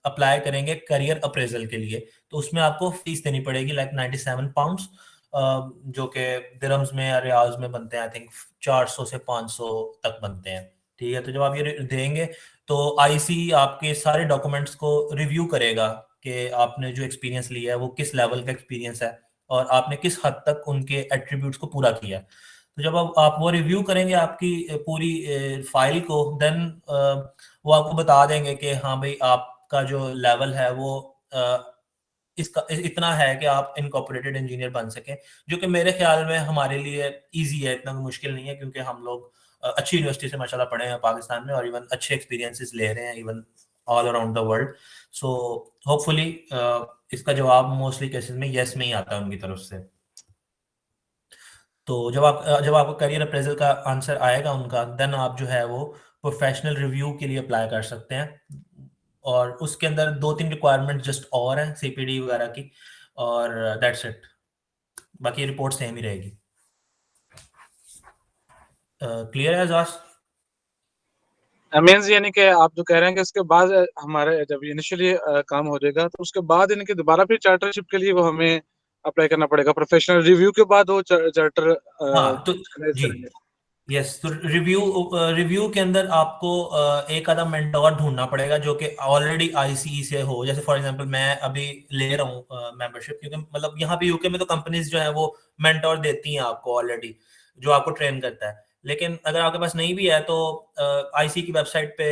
अप्लाई करेंगे करियर अप्रेजल के लिए, तो उसमें आपको फीस देनी पड़ेगी लाइक 97 पाउंड्स, जो कि दिरहम्स में या रियाल्स में बनते हैं, आई थिंक 400 से 500 तक बनते हैं। ठीक है, तो जब आप ये देंगे तो आईसी आपके सारे डॉक्यूमेंट्स को रिव्यू करेगा कि आपने जो एक्सपीरियंस लिया है वो किस लेवल का एक्सपीरियंस है और आपने किस हद तक उनके एट्रीब्यूट्स को पूरा किया है। तो जब आप वो रिव्यू करेंगे आपकी पूरी फाइल को, देन वो आपको बता देंगे कि हाँ भाई आपका जो लेवल है वो इसका इतना है कि आप इनकॉर्पोरेटेड इंजीनियर बन सकें, जो कि मेरे ख्याल में हमारे लिए इजी है, इतना मुश्किल नहीं है, क्योंकि हम लोग अच्छी यूनिवर्सिटी से माशाल्लाह पढ़े हैं पाकिस्तान में और इवन अच्छे एक्सपीरियंसेस ले रहे हैं even all around the world. So hopefully इसका जवाब मोस्टली केसेस में यस में ही आता है उनकी तरफ से। तो जब आपको करियर अप्रेजल का आंसर आएगा उनका, देन आप जो है वो प्रोफेशनल रिव्यू के लिए अप्लाई कर सकते हैं, और उसके अंदर 2-3 रिक्वायरमेंट जस्ट और हैं सीपीडी वगैरह की, और दैट्स इट, बाकी रिपोर्ट सेम ही रहेगी। क्लियर है आजाज? मीन्स यानी कि आप जो कह रहे हैं कि उसके बाद हमारे जब इनिशियली काम हो जाएगा तो उसके बाद यानी कि दोबारा फिर चार्टरशिप के लिए वो हमें अप्लाई करना पड़ेगा, प्रोफेशनल रिव्यू के बाद वो चार्टर हाँ तो ऑर्गेनाइज जी, करेंगे। यस, तो रिव्यू के अंदर आपको एक आधा मेंटोर ढूंढना पड़ेगा जो कि ऑलरेडी आईसीई से हो। जैसे फॉर एग्जांपल मैं अभी ले रहा हूँ मेंबरशिप, क्योंकि मतलब यहाँ पे यूके में तो कंपनीज जो है वो मेंटोर देती हैं आपको ऑलरेडी, जो आपको ट्रेन करता है। लेकिन अगर आपके पास नहीं भी है तो आईसी की वेबसाइट पे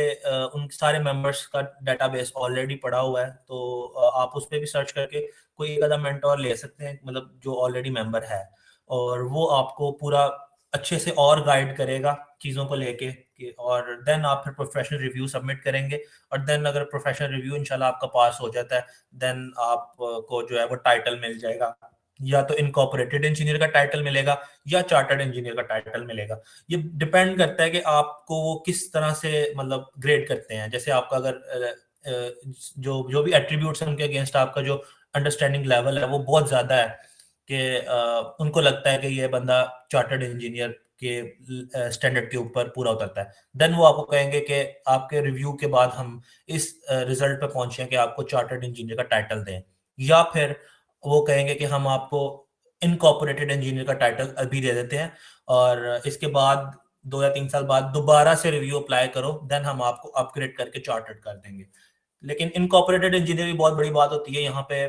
उन सारे मेंबर्स का डेटाबेस ऑलरेडी पड़ा हुआ है, तो आप उस पर भी सर्च करके कोई एक आधा मेंटोर ले सकते हैं, मतलब जो ऑलरेडी मेंबर है, और वो आपको पूरा अच्छे से और गाइड करेगा चीज़ों को लेके और देन आप फिर प्रोफेशनल रिव्यू सबमिट करेंगे, और देन अगर प्रोफेशनल रिव्यू इंशाल्लाह आपका पास हो जाता है, देन आपको जो है वो टाइटल मिल जाएगा, या तो इनकॉर्पोरेटेड इंजीनियर का टाइटल मिलेगा या चार्टर्ड इंजीनियर का टाइटल मिलेगा। ये डिपेंड करता है कि आपको वो किस तरह से मतलब ग्रेड करते हैं। जैसे आपका अगर जो जो भी एट्रीब्यूट्स हैं उनके अगेंस्ट आपका जो अंडरस्टैंडिंग लेवल है वो बहुत ज्यादा है कि उनको लगता है कि ये बंदा चार्टर्ड इंजीनियर के स्टैंडर्ड के ऊपर पूरा उतरता है, देन वो आपको कहेंगे कि आपके रिव्यू के बाद हम इस रिजल्ट पे पहुंचे कि आपको चार्टर्ड इंजीनियर का टाइटल दें, या फिर वो कहेंगे कि हम आपको इनकॉर्पोरेटेड इंजीनियर का टाइटल अभी दे देते हैं, और इसके बाद 2 या 3 साल बाद दोबारा से रिव्यू अप्लाई करो, देन हम आपको अपग्रेड करके चार्टर्ड कर देंगे। लेकिन इनकॉर्पोरेटेड इंजीनियर भी बहुत बड़ी बात होती है यहाँ पे,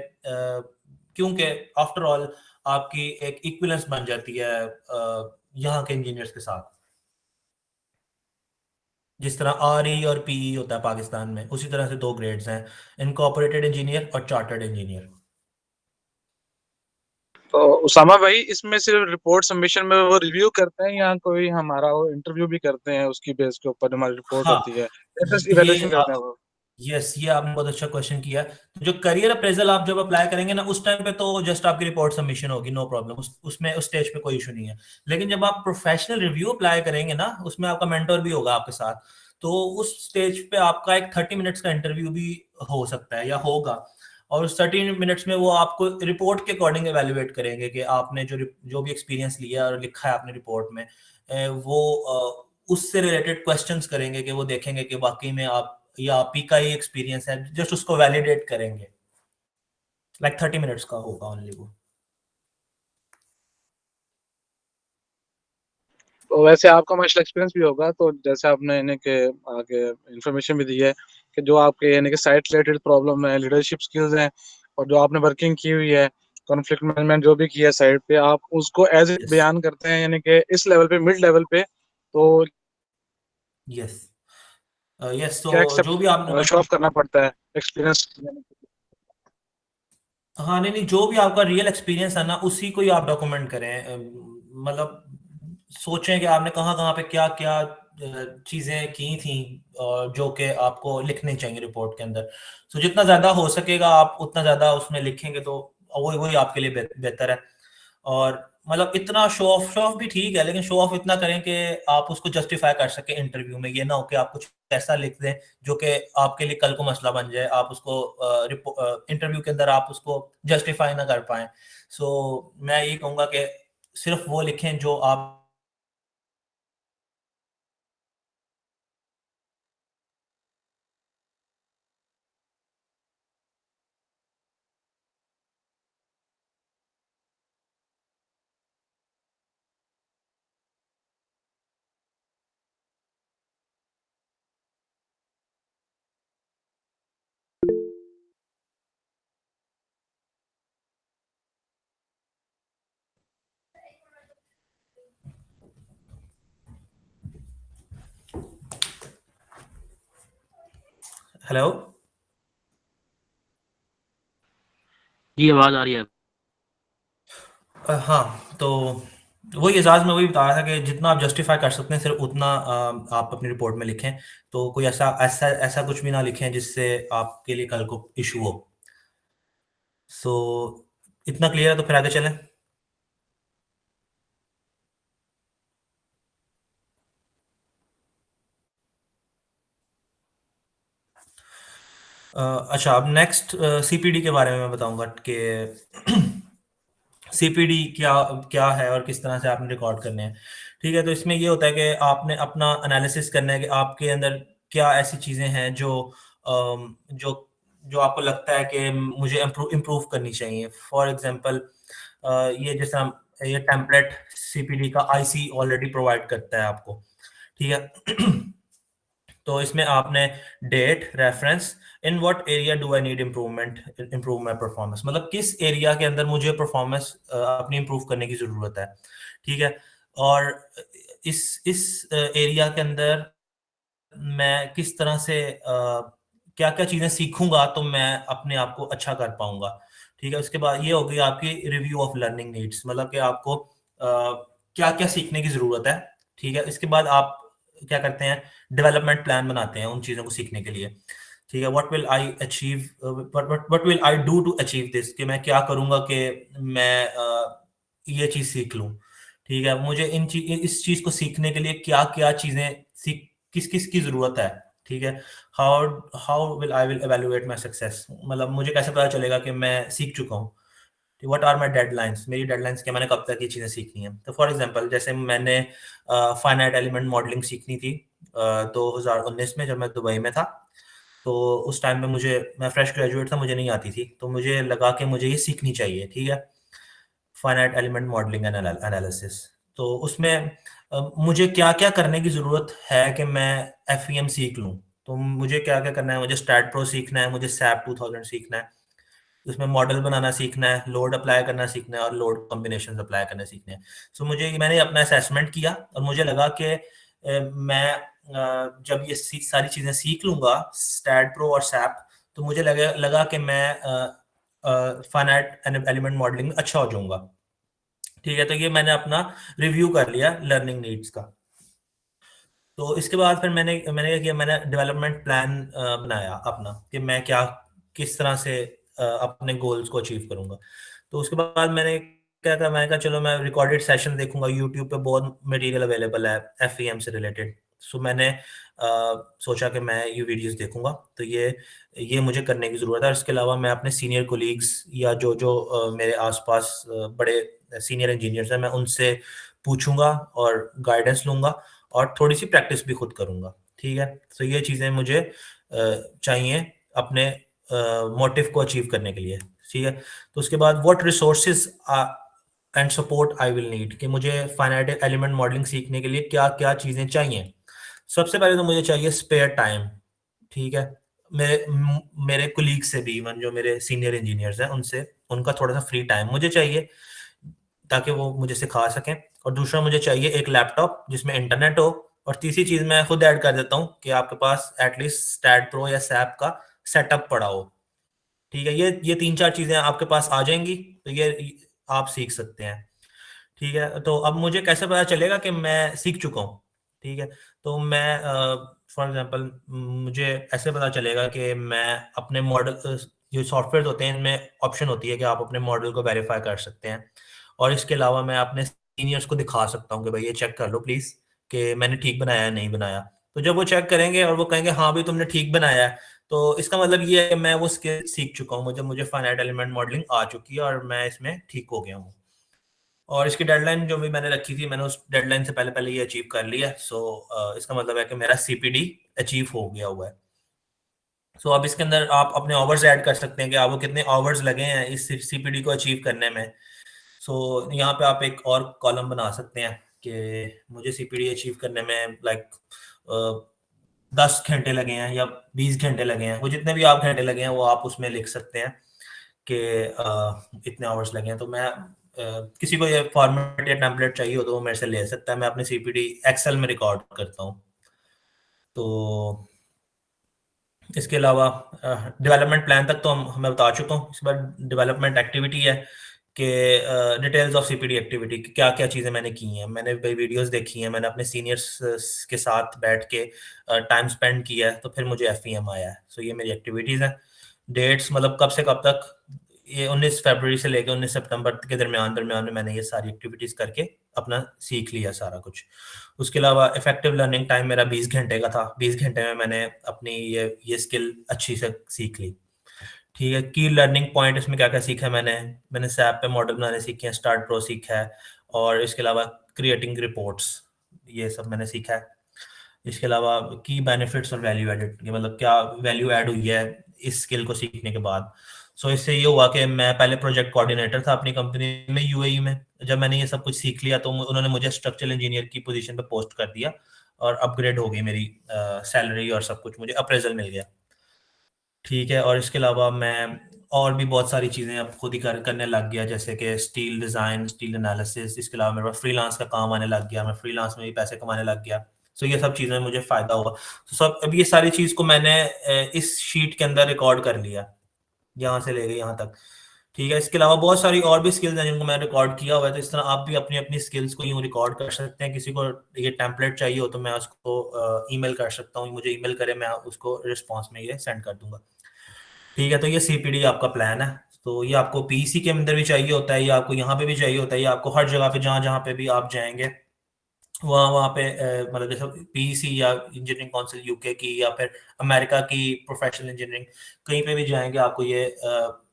क्योंकि आफ्टर ऑल आपकी एक इक्विलेंस बन जाती है यहाँ के इंजीनियर्स के साथ। जिस तरह आरई और पीई होता है पाकिस्तान में, उसी तरह से 2 ग्रेड्स हैं, इनकॉर्पोरेटेड इंजीनियर और चार्टर्ड इंजीनियर। तो उसामा भाई, इसमें सिर्फ रिपोर्ट सबमिशन में वो रिव्यू करते हैं या कोई हमारा वो इंटरव्यू भी करते हैं उसकी बेस के ऊपर हमारी रिपोर्ट हाँ, होती है, कैसे ये इवैल्यूएशन करते हैं वो? यस, ये आपने बहुत अच्छा क्वेश्चन किया। तो जो करियर अप्रेजल आप जब अप्लाई करेंगे ना, उस टाइम पे तो जस्ट आपकी रिपोर्ट सबमिशन होगी, नो प्रॉब्लम, उसमें उस स्टेज पे कोई इशू नहीं है। लेकिन जब आप प्रोफेशनल रिव्यू अप्लाई करेंगे ना, उसमें आपका मेंटर भी होगा आपके साथ, तो उस स्टेज पे आपका एक 30 मिनट्स का इंटरव्यू भी हो सकता है या होगा, और उस 30 मिनट्स में वो आपको रिपोर्ट के अकॉर्डिंग एवेल्युएट करेंगे कि आपने जो भी एक्सपीरियंस लिया और लिखा है आपने रिपोर्ट में, वो उससे रिलेटेड क्वेश्चंस करेंगे कि वो देखेंगे कि वाकई में आप या आप ही का ही एक्सपीरियंस है, जस्ट उसको वैलिडेट करेंगे। लाइक 30 मिनट्स का होगा ओनली वो। तो वैसे आपका मार्शल एक्सपीरियंस भी होगा, तो जैसे आपने यानी कि आगे इंफॉर्मेशन भी दी है कि जो आपके यानी कि साइट रिलेटेड प्रॉब्लम है, लीडरशिप स्किल्स हैं, और जो आपने वर्किंग की हुई है, कॉन्फ्लिक्ट मैनेजमेंट जो भी किया है साइट पे, आप उसको एज ए यस, बयान करते हैं यानी कि इस लेवल पे, मिड लेवल पे, तो यस, यस, तो क्या जो भी एक्सेप्ट आपने शो ऑफ करना पड़ता है एक्सपीरियंस? हाँ, नहीं नहीं, जो भी आपका रियल एक्सपीरियंस है ना, उसी को ही आप डॉक्यूमेंट करें। मतलब सोचें कि आपने कहाँ कहाँ पे क्या क्या चीजें की थी, जो कि आपको लिखनी चाहिए रिपोर्ट के अंदर। तो जितना ज्यादा हो सकेगा आप उतना ज्यादा उसमें लिखेंगे, तो वही वही आपके लिए बेहतर है। और मतलब इतना शो ऑफ भी ठीक है, लेकिन शो ऑफ इतना करें कि आप उसको जस्टिफाई कर सके इंटरव्यू में, ये ना हो कि आप कुछ ऐसा लिख दें जो कि आपके लिए कल को मसला बन जाए, आप उसको इंटरव्यू के अंदर आप उसको जस्टिफाई ना कर पाए। सो मैं ये कहूंगा कि सिर्फ वो लिखें जो आप हेलो। जी, आवाज़ आ रही है। हाँ, तो वही एजाज में वही बता रहा था कि जितना आप जस्टिफाई कर सकते हैं सिर्फ उतना आप अपनी रिपोर्ट में लिखें। तो कोई ऐसा ऐसा ऐसा कुछ भी ना लिखें जिससे आपके लिए कल को इशू हो। सो इतना क्लियर है तो फिर आगे चलें। अच्छा, अब नेक्स्ट सीपीडी के बारे में मैं बताऊंगा कि सीपीडी क्या क्या है और किस तरह से आपने रिकॉर्ड करने हैं। ठीक है, तो इसमें ये होता है कि आपने अपना एनालिसिस करना है कि आपके अंदर क्या ऐसी चीज़ें हैं जो जो आपको लगता है कि मुझे इम्प्रूव करनी चाहिए। फॉर एग्जांपल ये जैसा ये टेम्पलेट सीपीडी का आईसी ऑलरेडी प्रोवाइड करता है आपको। ठीक है। तो इसमें आपने date reference in what area do I need improve my performance, मतलब किस एरिया के अंदर मुझे परफॉर्मेंस अपनी इम्प्रूव करने की जरूरत है। ठीक है। और इस एरिया के अंदर मैं किस तरह से क्या क्या चीजें सीखूंगा तो मैं अपने आप को अच्छा कर पाऊंगा। ठीक है, उसके बाद ये हो गई आपकी रिव्यू ऑफ लर्निंग नीड्स, मतलब कि आपको क्या क्या सीखने की जरूरत है। ठीक है, इसके बाद आप क्या करते हैं, डेवलपमेंट प्लान बनाते हैं उन चीजों को सीखने के लिए। ठीक है, what will I achieve, what will I do to achieve this, कि मैं क्या करूंगा कि मैं ये चीज सीख लूं। ठीक है, मुझे इस चीज को सीखने के लिए क्या क्या चीजें सीख किस किस की जरूरत है। ठीक है, how how will I will evaluate my success, मतलब मुझे कैसे पता चलेगा कि मैं सीख चुका हूँ। व्हाट आर माई डेडलाइंस, मेरी डेडलाइंस क्या, मैंने कब तक ये चीज़ें सीखनी है। तो फॉर एग्जांपल जैसे मैंने फाइनाइट एलिमेंट मॉडलिंग सीखनी थी 2019 में जब मैं दुबई में था। तो उस टाइम में मैं फ्रेश ग्रेजुएट था, मुझे नहीं आती थी, तो मुझे लगा कि मुझे ये सीखनी चाहिए। ठीक है, फाइनाइट एलिमेंट मॉडलिंग एनालिसिस। तो उसमें मुझे क्या क्या करने की ज़रूरत है कि मैं एफ सीख लूँ। तो मुझे क्या क्या करना है, मुझे स्टैट प्रो सीखना है, मुझे सैप 2000 सीखना है, उसमें मॉडल बनाना सीखना है, लोड अप्लाई करना सीखना है और लोड कॉम्बिनेशन अप्लाई करना सीखने हैं। सो मैंने अपना असेसमेंट किया और मुझे लगा कि मैं जब ये सारी चीज़ें सीख लूंगा स्टैट प्रो और सैप, तो मुझे लगा कि मैं फाइनाइट एलिमेंट मॉडलिंग में अच्छा हो जाऊंगा। ठीक है, तो ये मैंने अपना रिव्यू कर लिया लर्निंग नीड्स का। तो इसके बाद फिर मैंने मैंने क्या किया, मैंने डेवलपमेंट प्लान बनाया अपना कि मैं क्या किस तरह से अपने गोल्स को अचीव करूंगा। तो उसके बाद मैंने क्या कहा, मैंने कहा चलो मैं रिकॉर्डेड सेशन देखूंगा, यूट्यूब पे बहुत मटेरियल अवेलेबल है एफईएम से रिलेटेड। सो मैंने सोचा कि मैं ये वीडियोस देखूंगा, तो ये मुझे करने की ज़रूरत है। और इसके अलावा मैं अपने सीनियर कोलीग्स या जो जो मेरे आसपास बड़े सीनियर इंजीनियर्स हैं, मैं उनसे पूछूंगा और गाइडेंस लूंगा और थोड़ी सी प्रैक्टिस भी खुद करूंगा। ठीक है, तो ये चीज़ें मुझे चाहिए अपने मोटिव को अचीव करने के लिए। ठीक है, तो उसके बाद what resources and support I will need, कि मुझे फाइनाइट एलिमेंट मॉडलिंग सीखने के लिए क्या क्या चीज़ें चाहिए। सबसे पहले तो मुझे चाहिए स्पेयर टाइम। ठीक है, मेरे कुलीग से भी, इवन जो मेरे सीनियर इंजीनियर्स हैं उनसे, उनका थोड़ा सा फ्री टाइम मुझे चाहिए ताकि वो मुझे सिखा सकें। और दूसरा मुझे चाहिए एक लैपटॉप जिसमें इंटरनेट हो। और तीसरी चीज़ मैं खुद ऐड कर देता हूँ कि आपके पास एटलीस्ट स्टैट प्रो या सैप का सेटअप पड़ा हो। ठीक है, ये तीन चार चीज़ें आपके पास आ जाएंगी तो ये आप सीख सकते हैं। ठीक है, तो अब मुझे कैसे पता चलेगा कि मैं सीख चुका हूँ। ठीक है, तो मैं फॉर एग्जांपल मुझे ऐसे पता चलेगा कि मैं अपने मॉडल, जो सॉफ्टवेयर होते हैं इनमें ऑप्शन होती है कि आप अपने मॉडल को वेरीफाई कर सकते हैं। और इसके अलावा मैं अपने सीनियर्स को दिखा सकता हूँ कि भाई ये चेक कर लो प्लीज़ कि मैंने ठीक बनाया है नहीं बनाया। तो जब वो चेक करेंगे और वो कहेंगे हाँ भाई तुमने ठीक बनाया है, तो इसका मतलब ये है कि मैं वो स्किल सीख चुका हूँ, मुझे फाइनाइट एलिमेंट मॉडलिंग आ चुकी है और मैं इसमें ठीक हो गया हूँ। और इसकी डेडलाइन जो भी मैंने रखी थी, मैंने उस डेडलाइन से पहले पहले ये अचीव कर लिया। सो इसका मतलब है कि मेरा सीपीडी अचीव हो गया हुआ है। सो अब इसके अंदर आप अपने आवर्स ऐड कर सकते हैं कि आपको कितने आवर्स लगे हैं इस सीपीडी को अचीव करने में। सो यहाँ पे आप एक और कॉलम बना सकते हैं कि मुझे सीपीडी अचीव करने में लाइक 10 घंटे लगे हैं या 20 घंटे लगे हैं, वो जितने भी आप घंटे लगे हैं वो आप उसमें लिख सकते हैं कि इतने आवर्स लगे हैं। तो मैं किसी को ये फॉर्मेट या टेम्पलेट चाहिए हो तो वो मेरे से ले सकता है, मैं अपने सीपीडी एक्सेल में रिकॉर्ड करता हूँ। तो इसके अलावा डेवलपमेंट प्लान तक तो मैं बता चुका हूँ। इसके बाद डेवलपमेंट एक्टिविटी है कि डिटेल्स ऑफ सीपीडी एक्टिविटी, क्या क्या चीज़ें मैंने की हैं। मैंने भाई वीडियोस देखी हैं, मैंने अपने सीनियर्स के साथ बैठ के टाइम स्पेंड किया है, तो फिर मुझे एफईएम आया है। सो ये मेरी एक्टिविटीज़ हैं। डेट्स मतलब कब से कब तक, ये 19 फरवरी से लेकर 19 सितंबर के दरमियान दरमियान में मैंने ये सारी एक्टिविटीज़ करके अपना सीख लिया सारा कुछ। उसके अलावा इफेक्टिव लर्निंग टाइम मेरा 20 घंटे का था। 20 घंटे में मैंने अपनी ये स्किल अच्छी से सीख ली। ठीक है, की लर्निंग पॉइंट इसमें क्या क्या सीखा है मैंने सैप पे मॉडल बनाने सीखे हैं, स्टार्ट प्रो सीखा है, और इसके अलावा क्रिएटिंग रिपोर्ट्स, ये सब मैंने सीखा है। इसके अलावा की बेनिफिट्स और वैल्यू एडेड, मतलब क्या वैल्यू ऐड हुई है इस स्किल को सीखने के बाद। सो इससे ये हुआ कि मैं पहले प्रोजेक्ट कोऑर्डिनेटर था अपनी कंपनी में यूएई में। जब मैंने ये सब कुछ सीख लिया तो उन्होंने मुझे स्ट्रक्चरल इंजीनियर की पोजीशन पे पोस्ट कर दिया, और अपग्रेड हो गई मेरी सैलरी और सब कुछ, मुझे अप्रेजल मिल गया। ठीक है, और इसके अलावा मैं और भी बहुत सारी चीज़ें अब खुद ही करने लग गया, जैसे कि स्टील डिज़ाइन, स्टील एनालिसिस। इसके अलावा मेरे पास फ्रीलांस का काम आने लग गया, मैं फ्रीलांस में भी पैसे कमाने लग गया। सो ये सब चीज़ें मुझे फ़ायदा हुआ। तो सब अब ये सारी चीज़ को मैंने इस शीट के अंदर रिकॉर्ड कर लिया, यहाँ से लेके यहाँ तक। ठीक है, इसके अलावा बहुत सारी और भी स्किल्स हैं जिनको मैंने रिकॉर्ड किया हुआ है। तो इस तरह आप भी अपनी अपनी स्किल्स को यूँ रिकॉर्ड कर सकते हैं। किसी को ये टेम्पलेट चाहिए हो तो मैं उसको ईमेल कर सकता हूँ, मुझे ईमेल करे, मैं उसको रिस्पॉन्स में ये सेंड कर दूंगा। ठीक है, तो ये सीपीडी आपका प्लान है। तो ये आपको पीसी के अंदर भी चाहिए होता है, या आपको यहाँ पे भी चाहिए होता है, या आपको हर जगह पे जहाँ जहाँ पे भी आप जाएंगे वहाँ वहाँ पे मतलब जैसे पीसी या इंजीनियरिंग काउंसिल यूके की, या फिर अमेरिका की प्रोफेशनल इंजीनियरिंग, कहीं पे भी जाएंगे आपको ये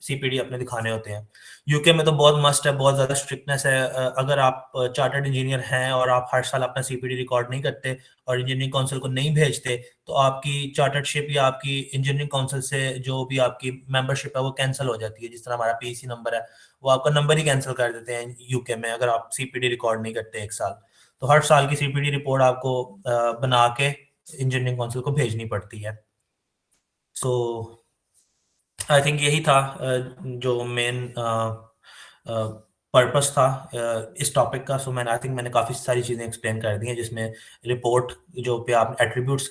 सीपीडी अपने दिखाने होते हैं। यूके में तो बहुत मस्ट है, बहुत ज़्यादा स्ट्रिक्टनेस है। अगर आप चार्टर्ड इंजीनियर हैं और आप हर साल अपना सीपीडी रिकॉर्ड नहीं करते और इंजीनियरिंग काउंसिल को नहीं भेजते, तो आपकी चार्टर्डशिप या आपकी इंजीनियरिंग काउंसिल से जो भी आपकी मेंबरशिप है वो कैंसिल हो जाती है। जिस तरह हमारा पीसी नंबर है, वो आपका नंबर ही कैंसिल कर देते हैं यूके में, अगर आप सीपीडी रिकॉर्ड नहीं करते एक साल। तो हर साल की सीपीडी रिपोर्ट आपको बना के इंजीनियरिंग काउंसिल को भेजनी पड़ती है। सो आई थिंक यही था जो मेन पर्पस था इस टॉपिक का। सो मैंने आई थिंक मैंने काफ़ी सारी चीज़ें एक्सप्लेन कर दी हैं, जिसमें रिपोर्ट जो पे आप एट्रीब्यूट्स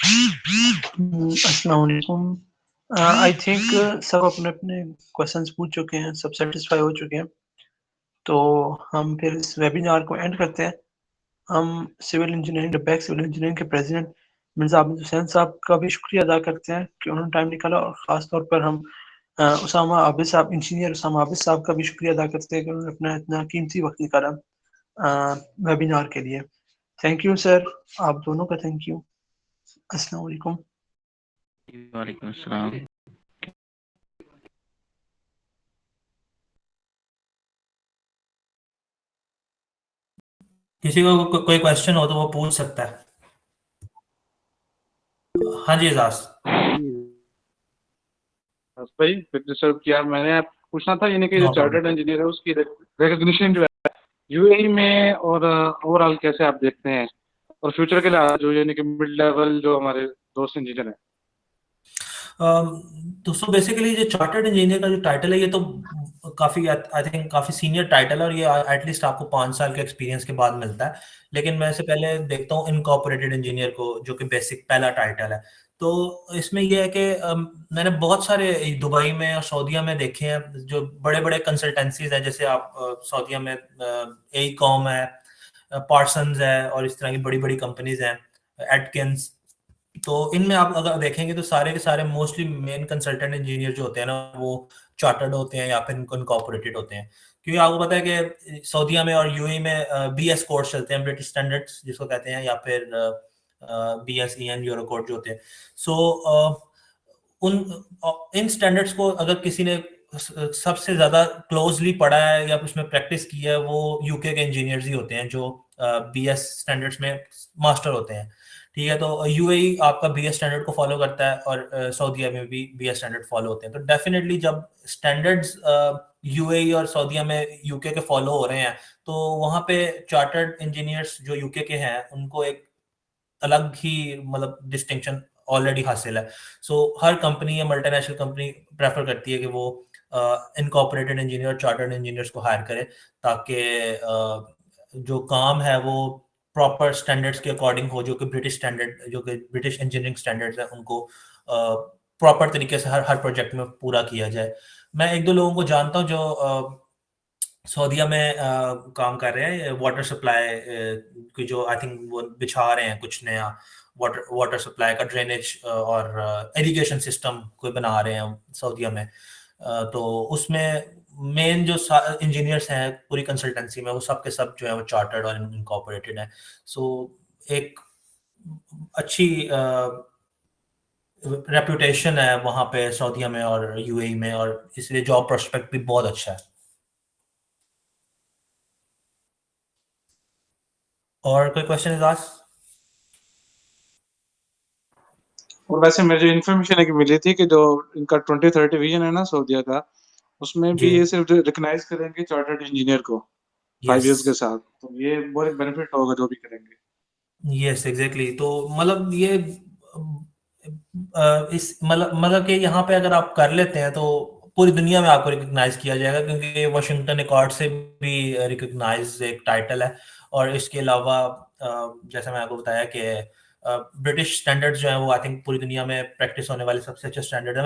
अस्सलाम वालेकुम। आई थिंक सब अपने-अपने क्वेश्चंस पूछ चुके हैं, सब सैटिस्फाई हो चुके हैं। तो हम फिर इस वेबिनार को एंड करते हैं। हम civil engineering Labbaik civil engineering के प्रेज़िडेंट मिर्ज़ा आबिद हुसैन साहब का भी शुक्रिया अदा करते हैं कि उन्होंने टाइम निकाला, और ख़ास तौर पर हम उसामा आबिद साहब, इंजीनियर उसामा आबिद साहब का भी शुक्रिया अदा करते हैं कि उन्होंने अपना इतना कीमती वक़्त निकाला वेबिनार के लिए। थैंक यू सर, आप दोनों का थैंक यू। अस्सलाम वालेकुम। वालेकुम अस्सलाम। किसी को कोई क्वेश्चन हो तो वो पूछ सकता है। हाँ जी एजाज। बस भाई फिर डिस्टर्ब किया मैंने। पूछना था यानी कि जो नो प्रॉब्लम। चार्टर्ड इंजीनियर है उसकी रिकग्निशन जो है यूएई में और ओवरऑल कैसे आप देखते हैं, और फ्यूचर के लिए जो यानी कि मिड लेवल जो हमारे दोस्त इंजीनियर हैं। दोस्तों बेसिकली जो चार्टर्ड इंजीनियर का जो टाइटल है ये तो काफ़ी आई थिंक काफ़ी सीनियर टाइटल है, और ये एटलीस्ट आपको 5 साल के एक्सपीरियंस के बाद मिलता है। लेकिन मैं इससे पहले देखता हूँ इनकॉर्पोरेटेड इंजीनियर को, जो कि बेसिक पहला टाइटल है। तो इसमें ये है कि मैंने बहुत सारे दुबई में और सऊदीया में देखे हैं जो बड़े बड़े कंसल्टेंसीज हैं, जैसे आप सऊदीया में ए कॉम है, पार्सन्स है, और इस तरह की बड़ी बड़ी कंपनीज हैं, एटकिंस। तो इनमें आप अगर देखेंगे तो सारे के सारे मोस्टली मेन कंसल्टेंट इंजीनियर जो होते हैं ना, वो चार्टर्ड होते हैं या फिर इनकॉर्पोरेटेड होते हैं। क्योंकि आपको पता है कि सऊदीया में और यूएई में बीएस कोर्स चलते हैं, ब्रिटिश स्टैंडर्ड्स जिसको कहते हैं, या फिर बीएसईएन यूरो कोड जो होते हैं। सो उन इन स्टैंडर्ड्स को अगर किसी ने सबसे ज्यादा क्लोजली पढ़ा है या उसमें प्रैक्टिस की है, वो यूके के इंजीनियर्स ही होते हैं जो बीएस स्टैंडर्ड्स में मास्टर होते हैं। ठीक है, तो यूएई आपका बीएस स्टैंडर्ड को फॉलो करता है, और सऊदीया में भी बीएस स्टैंडर्ड फॉलो होते हैं। तो डेफिनेटली जब स्टैंडर्ड्स यूएई और सऊदीया में यूके के फॉलो हो रहे हैं, तो वहाँ पे चार्टर्ड इंजीनियर्स जो यूके के हैं उनको एक अलग ही मतलब डिस्टिंक्शन ऑलरेडी हासिल है। सो हर कंपनी या मल्टीनेशनल कंपनी प्रेफर करती है कि वो इनकॉर्पोरेटेड इंजीनियर और चार्टर्ड इंजीनियर्स को हायर करे, ताकि जो काम है वो प्रॉपर स्टैंडर्ड्स के अकॉर्डिंग हो, जो कि ब्रिटिश स्टैंडर्ड, जो कि ब्रिटिश इंजीनियरिंग स्टैंडर्ड्स हैं, उनको प्रॉपर तरीके से हर हर प्रोजेक्ट में पूरा किया जाए। मैं एक दो लोगों को जानता हूँ जो सऊदीया में काम कर रहे हैं, वाटर सप्लाई की जो आई थिंक वो बिछा रहे हैं कुछ नया वाटर वाटर सप्लाई का ड्रेनेज और इरिगेशन सिस्टम कोई बना रहे हैं सऊदीया में। तो उसमें मेन जो इंजीनियर्स हैं पूरी कंसल्टेंसी में, वो सब के सब जो है वो चार्टर्ड और इनकॉर्पोरेटेड है। सो एक अच्छी रेपुटेशन है वहाँ पे सऊदीया में और यूएई में, और इसलिए जॉब प्रोस्पेक्ट भी बहुत अच्छा है। और कोई क्वेश्चन इजाज? और वैसे मुझे इन्फॉर्मेशन है कि मिली थी कि जो इनका 2030 विजन है ना सऊदीया का, उसमें जी भी ये सिर्फ रिकग्नाइज करेंगे चार्टर्ड इंजीनियर को 5 यस इयर्स के साथ, तो ये बहुत एक बेनिफिट होगा जो भी करेंगे। Yes exactly. तो मतलब ये इस मतलब कि यहाँ पे अगर आप कर लेते हैं तो पूरी दुनिया में आपको रिकग्नाइज किया जाएगा, क्योंकि ये वाशिंगटन अकॉर्ड से भी रिकग्नाइज एक टाइटल है। और इसके अलावा जैसे मैं आपको बताया कि ब्रिटिश स्टैंडर्ड्स जो है वो आई थिंक पूरी दुनिया में प्रैक्टिस होने वाले सबसे अच्छे स्टैंडर्ड है।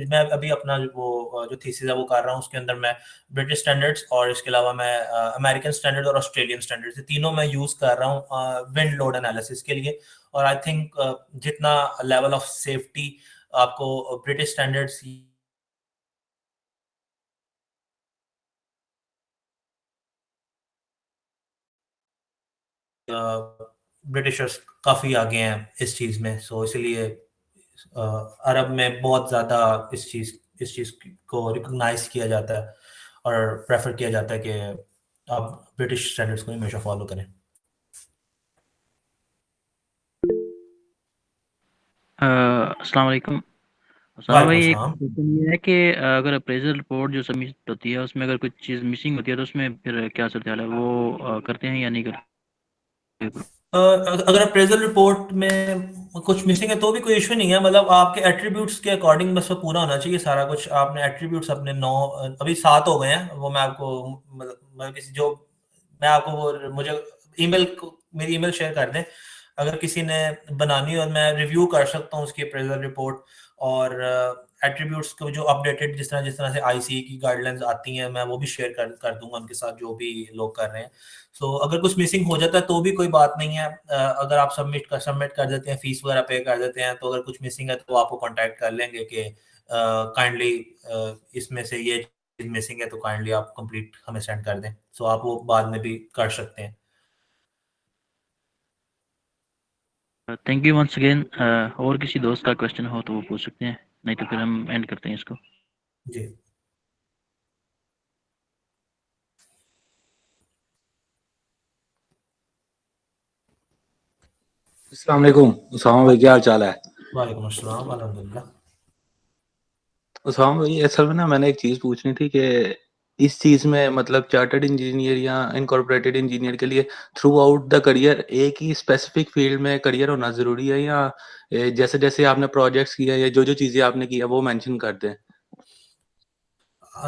मैं अभी अपना वो जो थीसिस है वो कर रहा हूँ, उसके अंदर मैं ब्रिटिश स्टैंडर्ड्स और इसके अलावा मैं अमेरिकन स्टैंडर्ड और ऑस्ट्रेलियन स्टैंडर्ड्स, तीनों मैं यूज कर रहा हूँ विंड लोड एनालिसिस के लिए। और आई थिंक जितना लेवल ऑफ सेफ्टी आपको ब्रिटिश स्टैंडर्ड्स ब्रिटिशर्स काफ़ी आगे हैं इस चीज़ में। सो इसलिए अरब में बहुत ज़्यादा इस चीज़ को रिकॉग्नाइज किया जाता है और प्रेफर किया जाता है कि आप ब्रिटिश स्टैंडर्ड्स को हमेशा फॉलो करें। अस्सलाम वालेकुम। उसामा वालेकुम भाई, एक अस्सलाम। क्वेश्चन ये है कि अगर अप्रेजल रिपोर्ट जो सबमिट होती है उसमें अगर कुछ चीज़ मिसिंग होती है तो उसमें फिर क्या सूरत हाल है, वो करते हैं या नहीं करते? अगर अप्रेजल रिपोर्ट में कुछ मिसिंग है तो भी कोई इशू नहीं है। मतलब आपके एट्रीब्यूट्स के अकॉर्डिंग बस वो पूरा होना चाहिए सारा कुछ। आपने एट्रीब्यूट्स अपने 9 अभी 7 हो गए हैं, वो मैं आपको मतलब किसी जो मैं आपको वो मुझे ईमेल मेरी ईमेल शेयर कर दें, अगर किसी ने बनानी हो, मैं रिव्यू कर सकता हूँ उसकी अप्रेजल रिपोर्ट, और एट्रीब्यूट्स को जो अपडेटेड जिस तरह से आईसी की गाइडलाइंस आती हैं, मैं वो भी शेयर कर दूंगा उनके साथ, जो भी लोग कर रहे हैं। सो अगर कुछ मिसिंग हो जाता है तो भी कोई बात नहीं है। अगर आप सबमिट कर देते हैं, फीस वगैरह पे कर देते हैं, तो अगर कुछ मिसिंग है तो वो आपको कांटेक्ट कर लेंगे कि काइंडली इसमें से ये चीज मिसिंग है, तो काइंडली आप कंप्लीट हमें सेंड कर दें। सो आप वो बाद में भी कर सकते हैं। Thank you once again. और किसी दोस्त का क्वेश्चन हो तो वो पूछ सकते हैं, नहीं तो फिर हम एंड करते हैं इसको। जी। अस्सलाम वालेकुम उसामा भाई, क्या हाल चाल है? वालेकुम अस्सलाम, अल्हम्दुलिल्लाह। उसामा भाई, असल में ना मैंने एक चीज़ पूछनी थी कि इस चीज़ में मतलब चार्टर्ड इंजीनियर या इनकॉर्पोरेटेड इंजीनियर के लिए थ्रू आउट द करियर एक ही स्पेसिफिक फील्ड में करियर होना ज़रूरी है, या जैसे जैसे आपने प्रोजेक्ट्स किए या जो जो चीज़ें आपने की है वो मेंशन कर दें?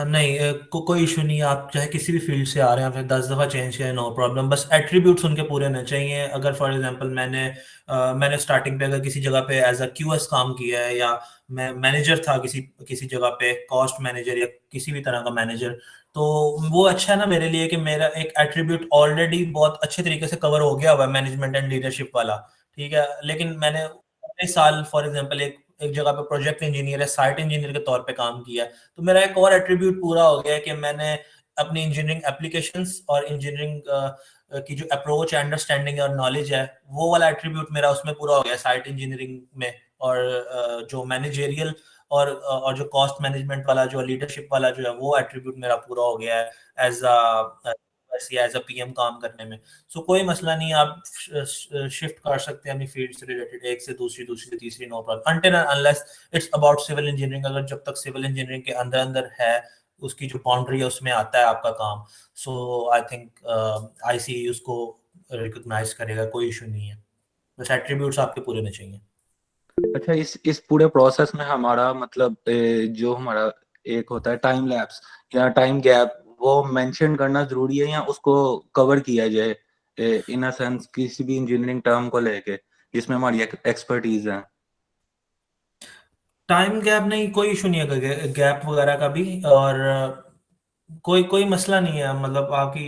नहीं, कोई इशू नहीं है। आप चाहे किसी भी फील्ड से आ रहे हैं, फिर 10 दफ़ा चेंज करें, नो प्रॉब्लम। बस एट्रीब्यूट्स उनके पूरे होने चाहिए। अगर फॉर एग्जांपल मैंने स्टार्टिंग पे अगर किसी जगह पे एज अ क्यूएस काम किया है, या मैं मैनेजर था किसी किसी जगह पे, कॉस्ट मैनेजर या किसी भी तरह का मैनेजर, तो वो अच्छा है ना मेरे लिए कि मेरा एक एट्रीब्यूट ऑलरेडी बहुत अच्छे तरीके से कवर हो गया हुआ है, मैनेजमेंट एंड लीडरशिप वाला। ठीक है, लेकिन मैंने अगले साल फॉर एग्जांपल एक एक जगह पे प्रोजेक्ट इंजीनियर है, साइट इंजीनियर के तौर पे काम किया है, तो मेरा एक और एट्रीब्यूट पूरा हो गया है कि मैंने अपनी इंजीनियरिंग एप्लीकेशंस और इंजीनियरिंग की जो अप्रोच, अंडरस्टैंडिंग और नॉलेज है, वो वाला एट्रीब्यूट मेरा उसमें पूरा हो गया साइट इंजीनियरिंग में। और जो मैनेजेरियल और जो कॉस्ट मैनेजमेंट वाला, जो लीडरशिप वाला जो है, वो एट्रीब्यूट मेरा पूरा हो गया है एज एज अ पीएम काम करने में। सो कोई मसला नहीं है, आप शिफ्ट कर सकते हैं अपनी फील्ड से रिलेटेड एक से दूसरी, दूसरी से तीसरी, no problem, until unless it's about civil engineering. अगर जब तक सिविल इंजीनियरिंग के अंदर अंदर है, उसकी जो बाउंड्री है उसमें आता है आपका काम, सो आई थिंक आईसी उसको रिकॉग्नाइज करेगा, कोई इशू नहीं है। बस एट्रीब्यूट्स आपके पूरे होने चाहिए। अच्छा, इस पूरे प्रोसेस में हमारा मतलब जो हमारा एक होता है टाइम लैप्स या टाइम गैप, वो मेंशन करना जरूरी है या उसको कवर किया जाए इन अ सेंस किसी भी इंजीनियरिंग टर्म को लेके जिसमें हमारी एक्सपर्टीज है? टाइम गैप नहीं, कोई इशू नहीं है गैप वगैरह का भी। और कोई कोई मसला नहीं है, मतलब आपकी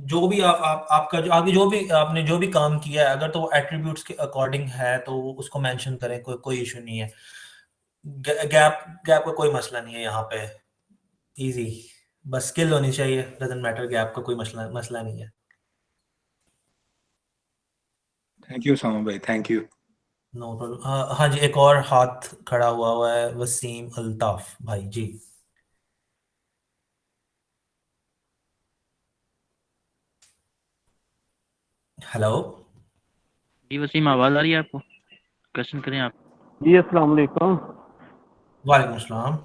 जो भी आपका जो आपकी जो भी आपने जो भी काम किया है, अगर तो वो एट्रीब्यूट्स के अकॉर्डिंग है तो वो उसको मेंशन करें, कोई इशू नहीं है। गैप गैप का कोई मसला नहीं है यहाँ पे, इजी। बस स्किल होनी चाहिए, डजंट मैटर, गैप का कोई मसला मसला नहीं है। थैंक यू उसामा भाई, थैंक यू। No problem. हाँ हाँ जी, एक और हाथ खड़ा हुआ है, वसीम अल्ताफ भाई जी। हेलो। जी वसीम, आवाज़ आ रही है आपको? क्वेश्चन करें आप। जी अस्सलाम वालेकुम। वालेकुम अस्सलाम।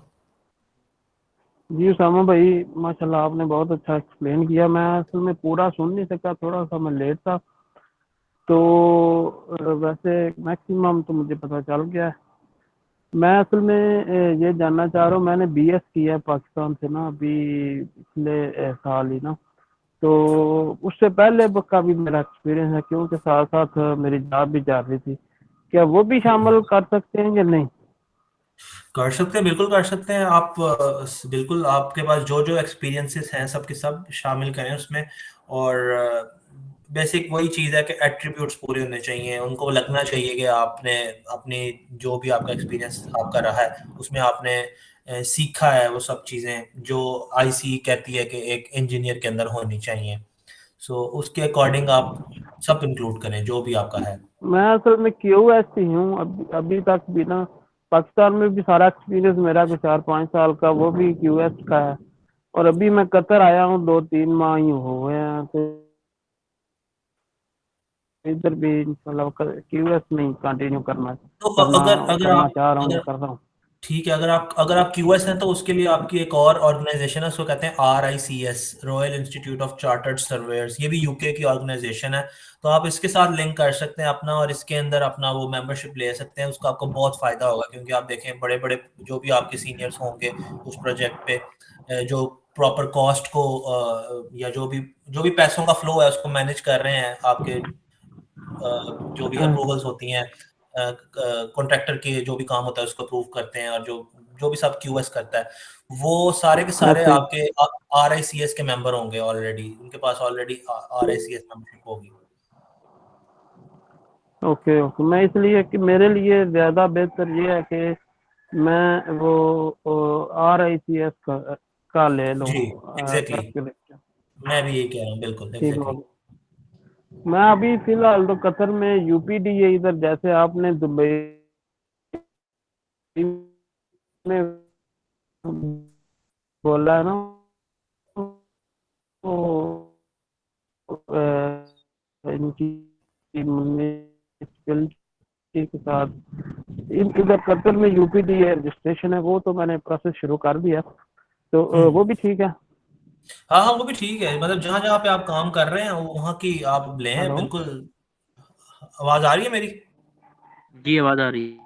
जी उसामा भाई, माशाल्लाह आपने बहुत अच्छा एक्सप्लेन किया। मैं असल में पूरा सुन नहीं सका, थोड़ा सा मैं लेट था, तो वैसे मैक्सिमम तो मुझे पता चल गया है। मैं असल में ये जानना चाह रहा हूँ, मैंने बीएस किया है पाकिस्तान से ना, अभी पिछले साल ही ना, तो उससे पहले का भी मेरा एक्सपीरियंस है, क्योंकि साथ साथ मेरी जॉब भी जा रही थी। क्या वो भी शामिल कर सकते हैं या नहीं? कर सकते हैं, बिल्कुल कर सकते हैं आप। बिल्कुल, आपके पास जो जो एक्सपीरियंसेस हैं सब के सब शामिल करें उसमें। और बेसिक वही चीज़ है कि एट्रीब्यूट्स पूरे होने चाहिए, उनको लगना चाहिए कि आपने अपनी जो भी आपका एक्सपीरियंस आपका रहा है उसमें आपने सीखा है वो सब चीज़ें जो आईसी कहती है कि एक इंजीनियर के अंदर होनी चाहिए। सो उसके अकॉर्डिंग आप सब इंक्लूड करें जो भी आपका है। मैं असल में क्यूएस ही हूँ, अभी तक भी ना, पाकिस्तान में भी सारा एक्सपीरियंस मेरा भी 4-5 साल का वो भी क्यूएस का है, और अभी मैं कतर आया हूँ, 2-3 माह ही हुए हैं, तो इधर भी इंशाल्लाह क्यूएस में कंटिन्यू करना तो करना अगर अगर करना आप चाह रहा हूँ, अगर कर रहा हूँ। ठीक है, अगर आप क्यूएस हैं तो उसके लिए आपकी एक और ऑर्गेनाइजेशन है, उसको कहते हैं RICS, royal institute of chartered surveyor's. ये भी यूके की ऑर्गेनाइजेशन है। तो आप इसके साथ लिंक कर सकते हैं अपना, और इसके अंदर अपना वो मेंबरशिप ले सकते हैं। उसका आपको बहुत फायदा होगा, क्योंकि आप देखें बड़े बड़े जो भी आपके सीनियर्स होंगे उस प्रोजेक्ट पे, जो प्रॉपर कॉस्ट को या जो भी पैसों का फ्लो है उसको मैनेज कर रहे हैं आपके जो भी हाँ। अप्रूवल्स होती हैं, कॉन्ट्रैक्टर के जो भी काम होता है उसको अप्रूव करते हैं, और जो भी सब क्यूएस करता है, वो सारे के सारे ओके आपके आरआईसीएस के मेंबर होंगे ऑलरेडी, उनके पास ऑलरेडी आरआईसीएस मेंबरशिप होगी। ओके ओके, मैं इसलिए कि मेरे लिए ज़्यादा बेहतर ये है कि मैं वो RICS का ले लूँ जी, एग्जैक्टली, कैलकुलेटर। मैं भी यही कह रहा हूँ, बिल्कुल ठीक एग्जैक्टली। है। मैं अभी फिलहाल तो कतर में UPD है इधर, जैसे आपने दुबई में बोला है ना, तो इनकी म्यूनिसिपैलिटी के साथ इधर कतर में UPD है, रजिस्ट्रेशन है, वो तो मैंने प्रोसेस शुरू कर दिया, तो वो भी ठीक है। हाँ हाँ, वो भी ठीक है, मतलब जहाँ जहाँ पे आप काम कर रहे हैं वहाँ की आप लें, हेलो, बिल्कुल। आवाज आ रही है मेरी? जी आवाज़ आ रही है।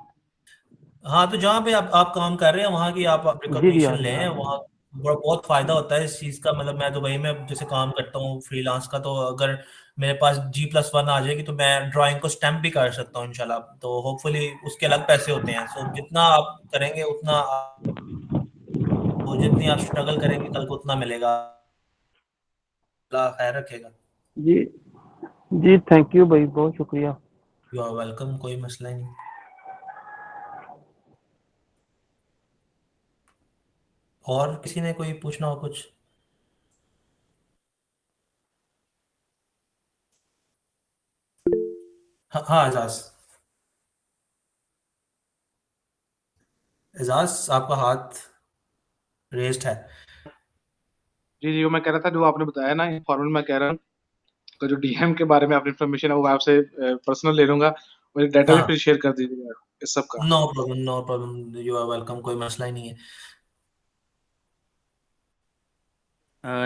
हाँ, तो जहाँ पे आप काम कर रहे हैं वहाँ की आप जी जी, रिकॉग्निशन आ रही है, आ लें, रही है। वहाँ बहुत फायदा होता है इस चीज़ का। मतलब मैं दुबई में जैसे काम करता हूँ फ्रीलांस का, तो अगर मेरे पास G+1 आ जाएगी तो मैं ड्राइंग को स्टैम्प भी कर सकता हूँ इंशाल्लाह, तो होपफुली उसके अलग पैसे होते हैं। सो जितना आप करेंगे उतना तो जितनी आप स्ट्रगल करेंगे कल को उतना मिलेगा। अल्लाह खैर रखेगा। जी जी, थैंक यू भाई, बहुत शुक्रिया। यू आर वेलकम, कोई मसला ही नहीं। और किसी ने कोई पूछना हो कुछ? हाँ हाँ, एजाज, एजाज आपका हाथ रेस्ड है। जी जी, वो मैं कह रहा था जो आपने बताया ना इनफॉर्मल, मैं कह रहा हूँ तो जो डीएम के बारे में आपने इन्फॉर्मेशन है वो आपसे पर्सनल ले लूंगा, और डाटा भी हाँ, फिर शेयर कर दीजिएगा इस सब का। No problem, no problem, you are welcome, कोई मसला ही नहीं है।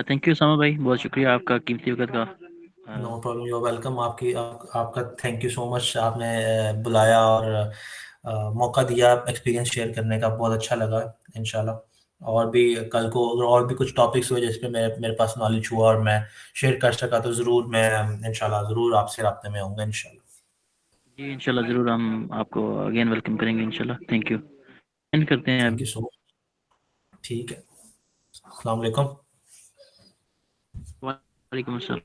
थैंक यू सामा भाई, बहुत शुक्रिया आपका कीमती वक्त का। No problem, you are welcome. आपका थैंक यू सो मच, आपने बुलाया और मौका दिया एक्सपीरियंस शेयर करने का, बहुत अच्छा लगा। इंशाल्लाह और भी कल को अगर और भी कुछ टॉपिक्स हुए जिस पे मेरे पास नॉलेज हुआ और मैं शेयर कर सका, तो ज़रूर मैं इंशाल्लाह ज़रूर आपसे राब्ते में आऊँगा इंशाल्लाह। जी इंशाल्लाह ज़रूर हम आपको अगेन वेलकम करेंगे इंशाल्लाह। थैंक यू, एंड करते हैं थैंक अभी। You so much. ठीक है, अस्सलाम वालेकुम। वालेकुम अस्सलाम।